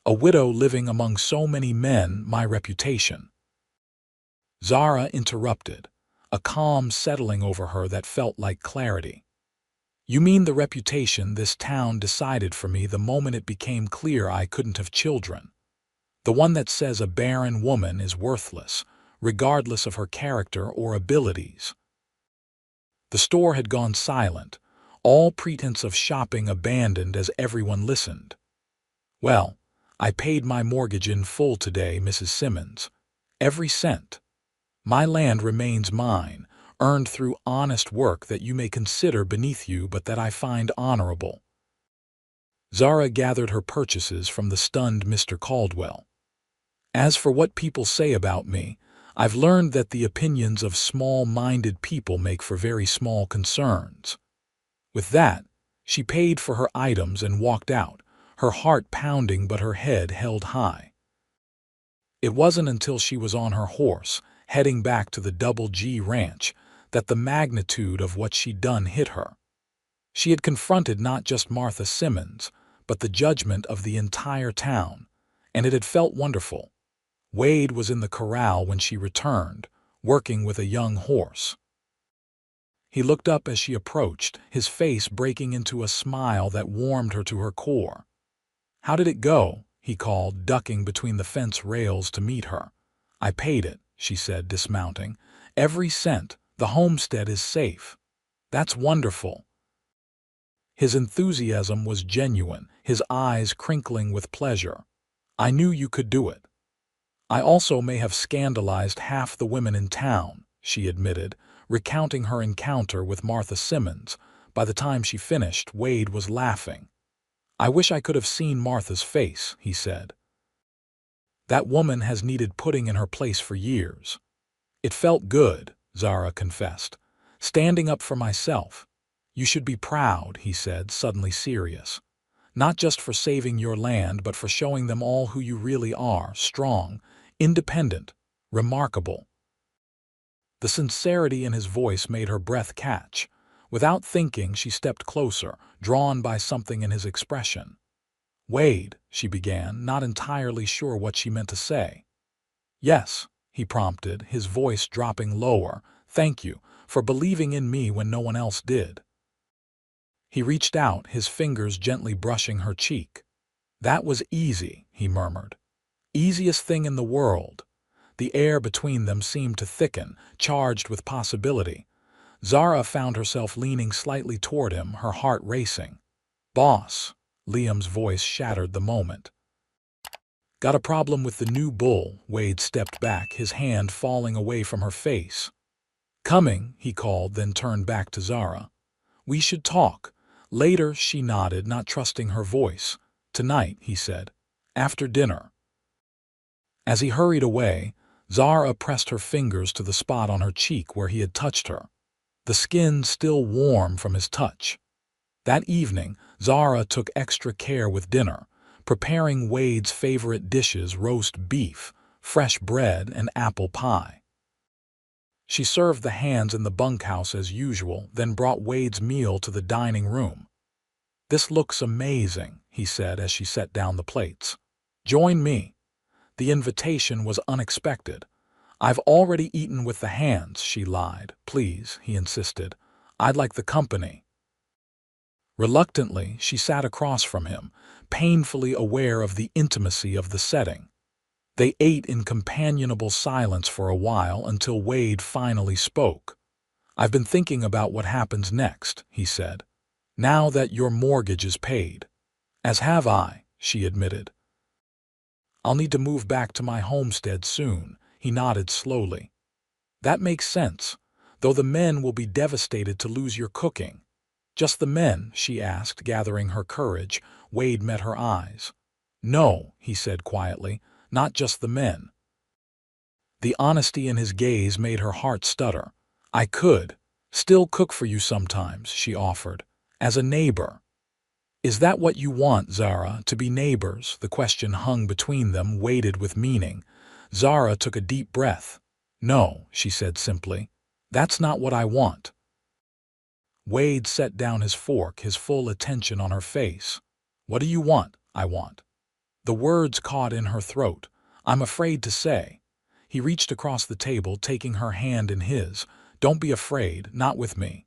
A widow living among so many men, my reputation." Zara interrupted, a calm settling over her that felt like clarity. "You mean the reputation this town decided for me the moment it became clear I couldn't have children. The one that says a barren woman is worthless, regardless of her character or abilities." The store had gone silent, all pretense of shopping abandoned as everyone listened. "Well, I paid my mortgage in full today, Mrs. Simmons. Every cent. My land remains mine, earned through honest work that you may consider beneath you but that I find honorable." Zara gathered her purchases from the stunned Mr. Caldwell. "As for what people say about me, I've learned that the opinions of small-minded people make for very small concerns." With that, she paid for her items and walked out, her heart pounding but her head held high. It wasn't until she was on her horse, heading back to the Double G Ranch, that the magnitude of what she'd done hit her. She had confronted not just Martha Simmons, but the judgment of the entire town, and it had felt wonderful. Wade was in the corral when she returned, working with a young horse. He looked up as she approached, his face breaking into a smile that warmed her to her core. "How did it go?" he called, ducking between the fence rails to meet her. "I paid it," she said, dismounting. "Every cent. The homestead is safe." "That's wonderful." His enthusiasm was genuine, his eyes crinkling with pleasure. "I knew you could do it." "I also may have scandalized half the women in town," she admitted, recounting her encounter with Martha Simmons. By the time she finished, Wade was laughing. "I wish I could have seen Martha's face," he said. "That woman has needed putting in her place for years." "It felt good," Zara confessed. "Standing up for myself." "You should be proud," he said, suddenly serious. "Not just for saving your land, but for showing them all who you really are, strong, independent, remarkable." The sincerity in his voice made her breath catch. Without thinking, she stepped closer, drawn by something in his expression. Wade, she began, not entirely sure what she meant to say. Yes, he prompted, his voice dropping lower. Thank you for believing in me when no one else did. He reached out, his fingers gently brushing her cheek. That was easy, he murmured. Easiest thing in the world. The air between them seemed to thicken, charged with possibility. Zara found herself leaning slightly toward him, her heart racing. Boss, Liam's voice shattered the moment. Got a problem with the new bull? Wade stepped back, his hand falling away from her face. Coming, he called, then turned back to Zara. We should talk. Later, she nodded, not trusting her voice. Tonight, he said. After dinner. As he hurried away, Zara pressed her fingers to the spot on her cheek where he had touched her, the skin still warm from his touch. That evening, Zara took extra care with dinner, preparing Wade's favorite dishes: roast beef, fresh bread, and apple pie. She served the hands in the bunkhouse as usual, then brought Wade's meal to the dining room. This looks amazing, he said as she set down the plates. Join me. The invitation was unexpected. I've already eaten with the hands, she lied. Please, he insisted. I'd like the company. Reluctantly, she sat across from him, painfully aware of the intimacy of the setting. They ate in companionable silence for a while until Wade finally spoke. I've been thinking about what happens next, he said. Now that your mortgage is paid. As have I, she admitted. I'll need to move back to my homestead soon, he nodded slowly. That makes sense, though the men will be devastated to lose your cooking. Just the men? She asked, gathering her courage. Wade met her eyes. No, he said quietly, not just the men. The honesty in his gaze made her heart stutter. I could still cook for you sometimes, she offered, as a neighbor. Is that what you want, Zara, to be neighbors? The question hung between them, weighted with meaning. Zara took a deep breath. No, she said simply. That's not what I want. Wade set down his fork, his full attention on her face. What do you want? I want. The words caught in her throat. I'm afraid to say. He reached across the table, taking her hand in his. Don't be afraid, not with me.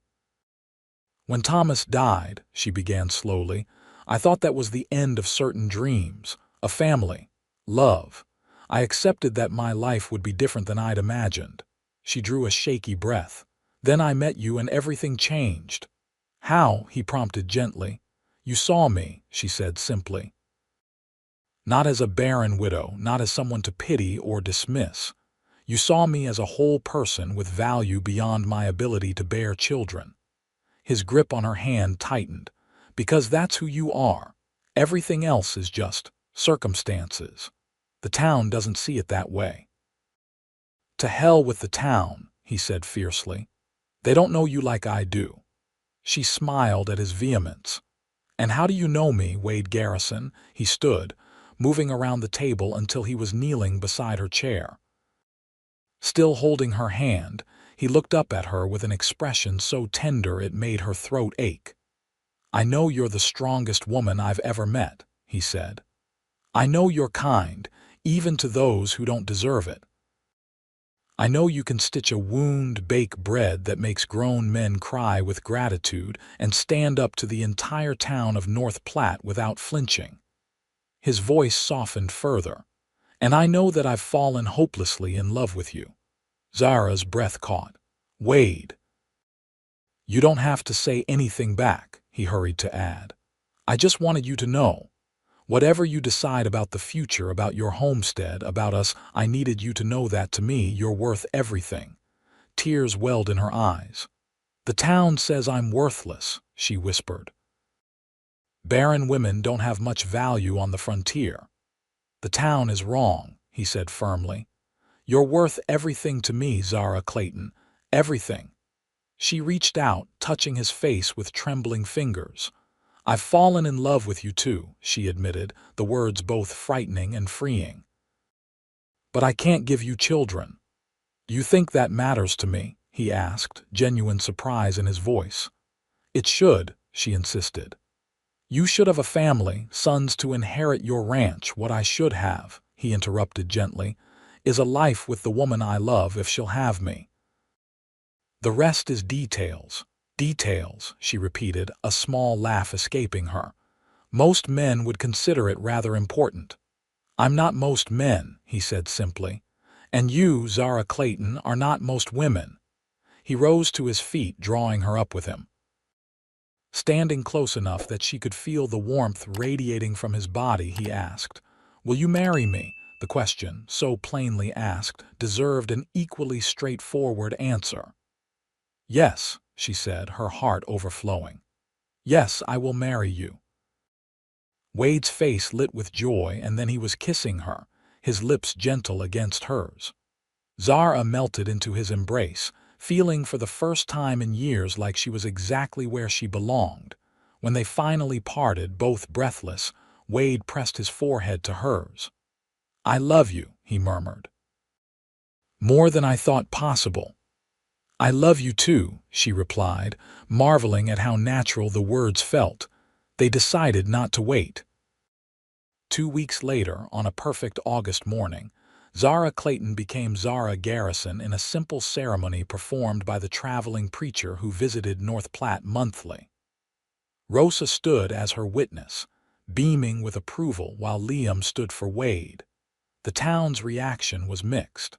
When Thomas died, she began slowly, I thought that was the end of certain dreams, a family, love. I accepted that my life would be different than I'd imagined. She drew a shaky breath. Then I met you and everything changed. How? He prompted gently. You saw me, she said simply. Not as a barren widow, not as someone to pity or dismiss. You saw me as a whole person with value beyond my ability to bear children. His grip on her hand tightened. Because that's who you are. Everything else is just circumstances. The town doesn't see it that way. To hell with the town, he said fiercely. They don't know you like I do. She smiled at his vehemence. And how do you know me, Wade Garrison? He stood, moving around the table until he was kneeling beside her chair. Still holding her hand, he looked up at her with an expression so tender it made her throat ache. I know you're the strongest woman I've ever met, he said. I know you're kind, even to those who don't deserve it. I know you can stitch a wound, bake bread that makes grown men cry with gratitude, and stand up to the entire town of North Platte without flinching. His voice softened further. And I know that I've fallen hopelessly in love with you. Zara's breath caught. Wade. You don't have to say anything back, he hurried to add. I just wanted you to know. Whatever you decide about the future, about your homestead, about us, I needed you to know that to me you're worth everything. Tears welled in her eyes. The town says I'm worthless, she whispered. Barren women don't have much value on the frontier. The town is wrong, he said firmly. You're worth everything to me, Zara Clayton, everything. She reached out, touching his face with trembling fingers. I've fallen in love with you too, she admitted, the words both frightening and freeing. But I can't give you children. Do you think that matters to me? He asked, genuine surprise in his voice. It should, she insisted. You should have a family, sons to inherit your ranch. What I should have, he interrupted gently, is a life with the woman I love if she'll have me. The rest is details. Details, she repeated, a small laugh escaping her. Most men would consider it rather important. I'm not most men, he said simply. And you, Zara Clayton, are not most women. He rose to his feet, drawing her up with him. Standing close enough that she could feel the warmth radiating from his body, he asked, "Will you marry me?" The question, so plainly asked, deserved an equally straightforward answer. "Yes," she said, her heart overflowing. "Yes, I will marry you." Wade's face lit with joy, and then he was kissing her, his lips gentle against hers. Zara melted into his embrace, feeling for the first time in years like she was exactly where she belonged. When they finally parted, both breathless, Wade pressed his forehead to hers. "I love you," he murmured. "More than I thought possible." "I love you too," she replied, marveling at how natural the words felt. They decided not to wait. 2 weeks later, on a perfect August morning, Zara Clayton became Zara Garrison in a simple ceremony performed by the traveling preacher who visited North Platte monthly. Rosa stood as her witness, beaming with approval, while Liam stood for Wade. The town's reaction was mixed.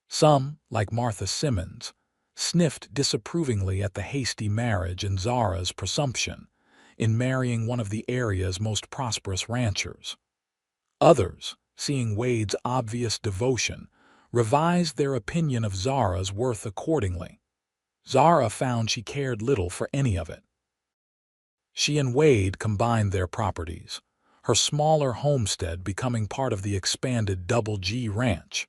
Some, like Martha Simmons, sniffed disapprovingly at the hasty marriage and Zara's presumption in marrying one of the area's most prosperous ranchers. Others, seeing Wade's obvious devotion, revised their opinion of Zara's worth accordingly. Zara found she cared little for any of it. She and Wade combined their properties, her smaller homestead becoming part of the expanded Double G Ranch.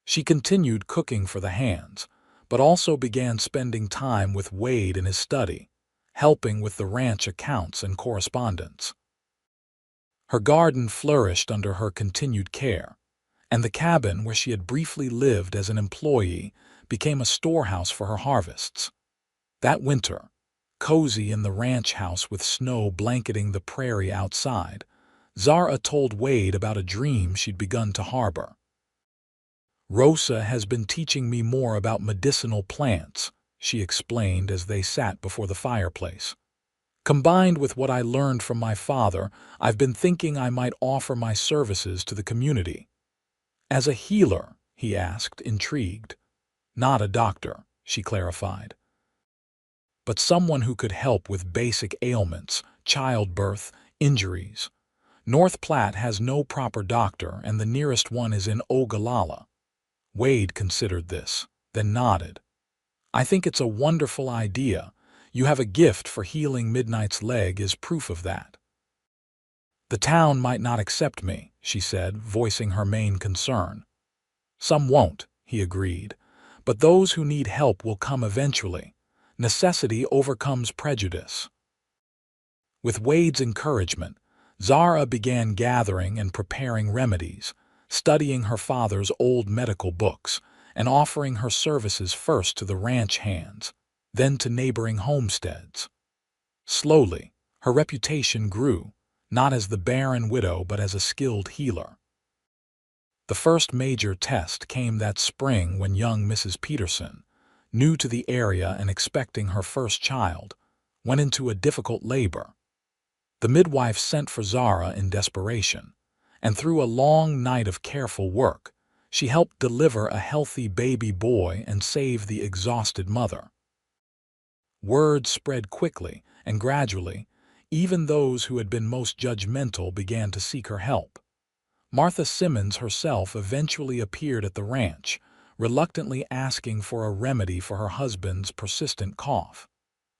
She continued cooking for the hands, but also began spending time with Wade in his study, helping with the ranch accounts and correspondence. Her garden flourished under her continued care, and the cabin where she had briefly lived as an employee became a storehouse for her harvests. That winter, cozy in the ranch house with snow blanketing the prairie outside, Zara told Wade about a dream she'd begun to harbor. "Rosa has been teaching me more about medicinal plants," she explained as they sat before the fireplace. "Combined with what I learned from my father, I've been thinking I might offer my services to the community." "As a healer?" he asked, intrigued. "Not a doctor," she clarified. "But someone who could help with basic ailments, childbirth, injuries. North Platte has no proper doctor, and the nearest one is in Ogallala." Wade considered this, then nodded. "I think it's a wonderful idea. You have a gift for healing. Midnight's leg is proof of that." "The town might not accept me," she said, voicing her main concern. "Some won't," he agreed, "but those who need help will come eventually. Necessity overcomes prejudice." With Wade's encouragement, Zara began gathering and preparing remedies, studying her father's old medical books, and offering her services first to the ranch hands, then to neighboring homesteads. Slowly, her reputation grew, not as the barren widow but as a skilled healer. The first major test came that spring when young Mrs. Peterson, new to the area and expecting her first child, went into a difficult labor. The midwife sent for Zara in desperation, and through a long night of careful work, she helped deliver a healthy baby boy and save the exhausted mother. Word spread quickly, and gradually, even those who had been most judgmental began to seek her help. Martha Simmons herself eventually appeared at the ranch, reluctantly asking for a remedy for her husband's persistent cough.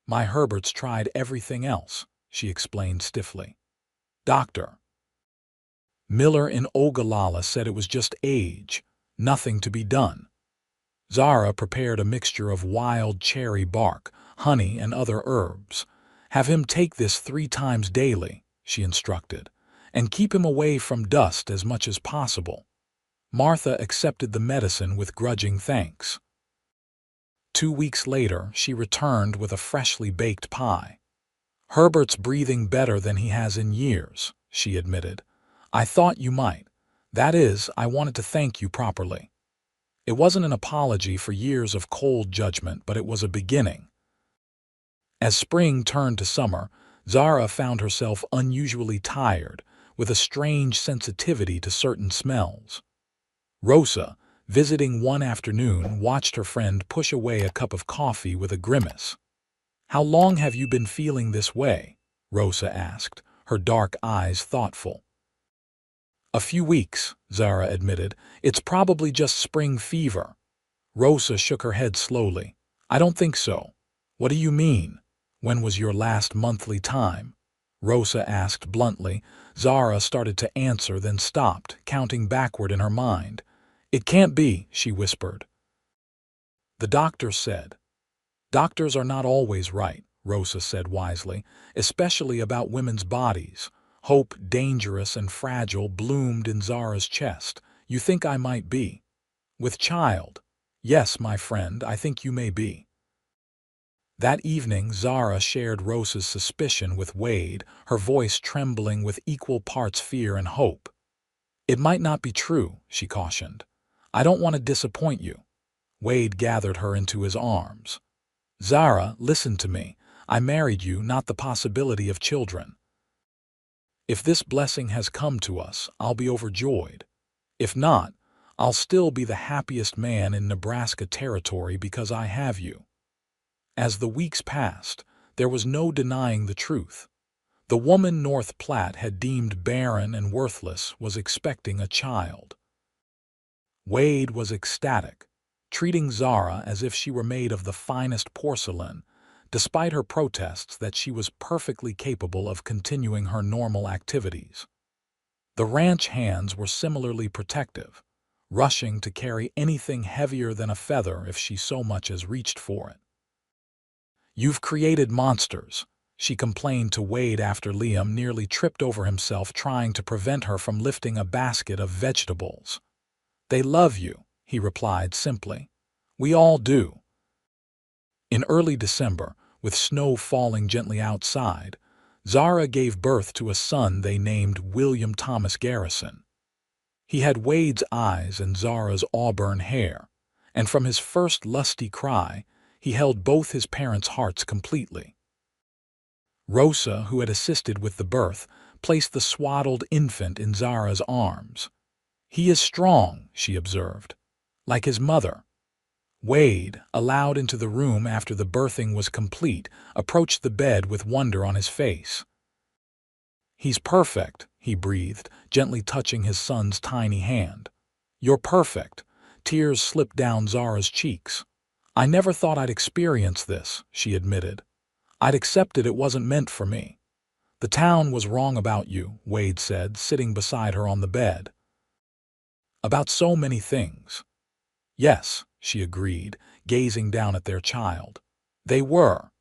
"My Herbert's tried everything else," she explained stiffly. "Dr. Miller in Ogallala said it was just age, nothing to be done." Zara prepared a mixture of wild cherry bark, honey, and other herbs. "Have him take this 3 times daily," she instructed, "and keep him away from dust as much as possible." Martha accepted the medicine with grudging thanks. 2 weeks later, she returned with a freshly baked pie. "Herbert's breathing better than he has in years," she admitted. "I thought you might. That is, I wanted to thank you properly." It wasn't an apology for years of cold judgment, but it was a beginning. As spring turned to summer, Zara found herself unusually tired, with a strange sensitivity to certain smells. Rosa, visiting one afternoon, watched her friend push away a cup of coffee with a grimace. "How long have you been feeling this way?" Rosa asked, her dark eyes thoughtful. "A few weeks," Zara admitted. "It's probably just spring fever." Rosa shook her head slowly. "I don't think so." "What do you mean? When was your last monthly time?" Rosa asked bluntly. Zara started to answer, then stopped, counting backward in her mind. "It can't be," she whispered. "The doctor said." "Doctors are not always right," Rosa said wisely, "especially about women's bodies." Hope, dangerous and fragile, bloomed in Zara's chest. "You think I might be with child?" "Yes, my friend, I think you may be." That evening, Zara shared Rosa's suspicion with Wade, her voice trembling with equal parts fear and hope. "It might not be true," she cautioned. "I don't want to disappoint you." Wade gathered her into his arms. "Zara, listen to me. I married you, not the possibility of children. If this blessing has come to us, I'll be overjoyed. If not, I'll still be the happiest man in Nebraska territory because I have you." As the weeks passed, there was no denying the truth. The woman North Platte had deemed barren and worthless was expecting a child. Wade was ecstatic, treating Zara as if she were made of the finest porcelain, despite her protests that she was perfectly capable of continuing her normal activities. The ranch hands were similarly protective, rushing to carry anything heavier than a feather if she so much as reached for it. "You've created monsters," she complained to Wade after Liam nearly tripped over himself trying to prevent her from lifting a basket of vegetables. "They love you," he replied simply. "We all do." In early December, with snow falling gently outside, Zara gave birth to a son they named William Thomas Garrison. He had Wade's eyes and Zara's auburn hair, and from his first lusty cry, he held both his parents' hearts completely. Rosa, who had assisted with the birth, placed the swaddled infant in Zara's arms. "He is strong," she observed, "like his mother." Wade, allowed into the room after the birthing was complete, approached the bed with wonder on his face. "He's perfect," he breathed, gently touching his son's tiny hand. "You're perfect." Tears slipped down Zara's cheeks. "I never thought I'd experience this," she admitted. "I'd accepted it wasn't meant for me." "The town was wrong about you," Wade said, sitting beside her on the bed. "About so many things." "Yes," she agreed, gazing down at their child. "They were."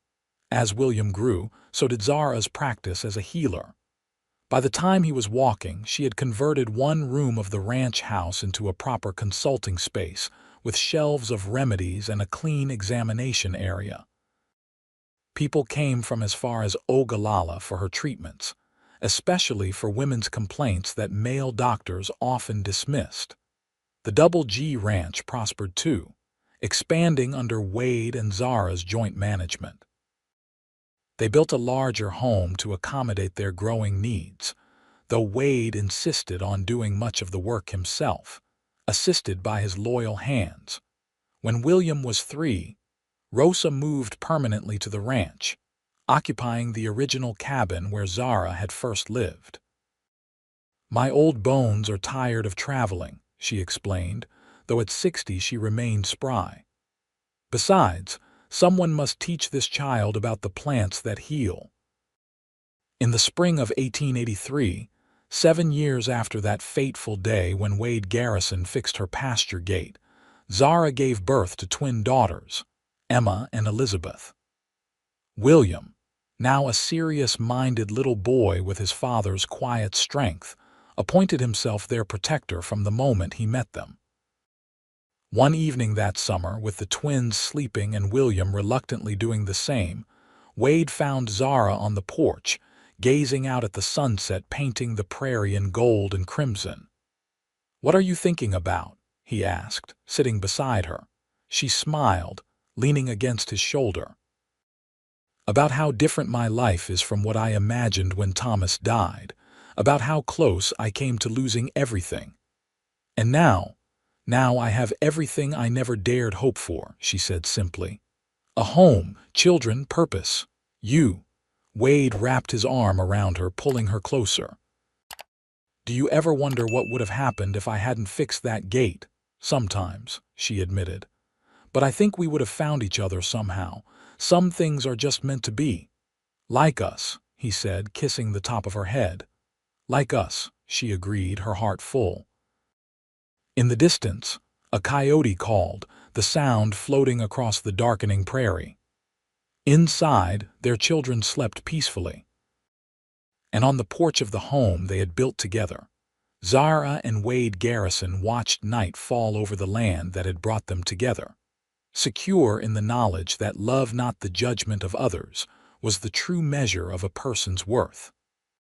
As William grew, so did Zara's practice as a healer. By the time he was walking, she had converted one room of the ranch house into a proper consulting space, with shelves of remedies and a clean examination area. People came from as far as Ogallala for her treatments, especially for women's complaints that male doctors often dismissed. The Double G Ranch prospered too, expanding under Wade and Zara's joint management. They built a larger home to accommodate their growing needs, though Wade insisted on doing much of the work himself, assisted by his loyal hands. When William was 3, Rosa moved permanently to the ranch, occupying the original cabin where Zara had first lived. "My old bones are tired of traveling," she explained, though at 60 she remained spry. "Besides, someone must teach this child about the plants that heal." In the spring of 1883, 7 years after that fateful day when Wade Garrison fixed her pasture gate, Zara gave birth to twin daughters, Emma and Elizabeth. William, now a serious-minded little boy with his father's quiet strength, appointed himself their protector from the moment he met them. One evening that summer, with the twins sleeping and William reluctantly doing the same, Wade found Zara on the porch, gazing out at the sunset painting the prairie in gold and crimson. "What are you thinking about?" he asked, sitting beside her. She smiled, leaning against his shoulder. "About how different my life is from what I imagined when Thomas died, about how close I came to losing everything. And now I have everything I never dared hope for," she said simply. "A home, children, purpose. You." Wade wrapped his arm around her, pulling her closer. "Do you ever wonder what would have happened if I hadn't fixed that gate?" "Sometimes," she admitted. "But I think we would have found each other somehow. Some things are just meant to be." "Like us," he said, kissing the top of her head. "Like us," she agreed, her heart full. In the distance, a coyote called, the sound floating across the darkening prairie. Inside, their children slept peacefully. And on the porch of the home they had built together, Zara and Wade Garrison watched night fall over the land that had brought them together, secure in the knowledge that love, not the judgment of others, was the true measure of a person's worth.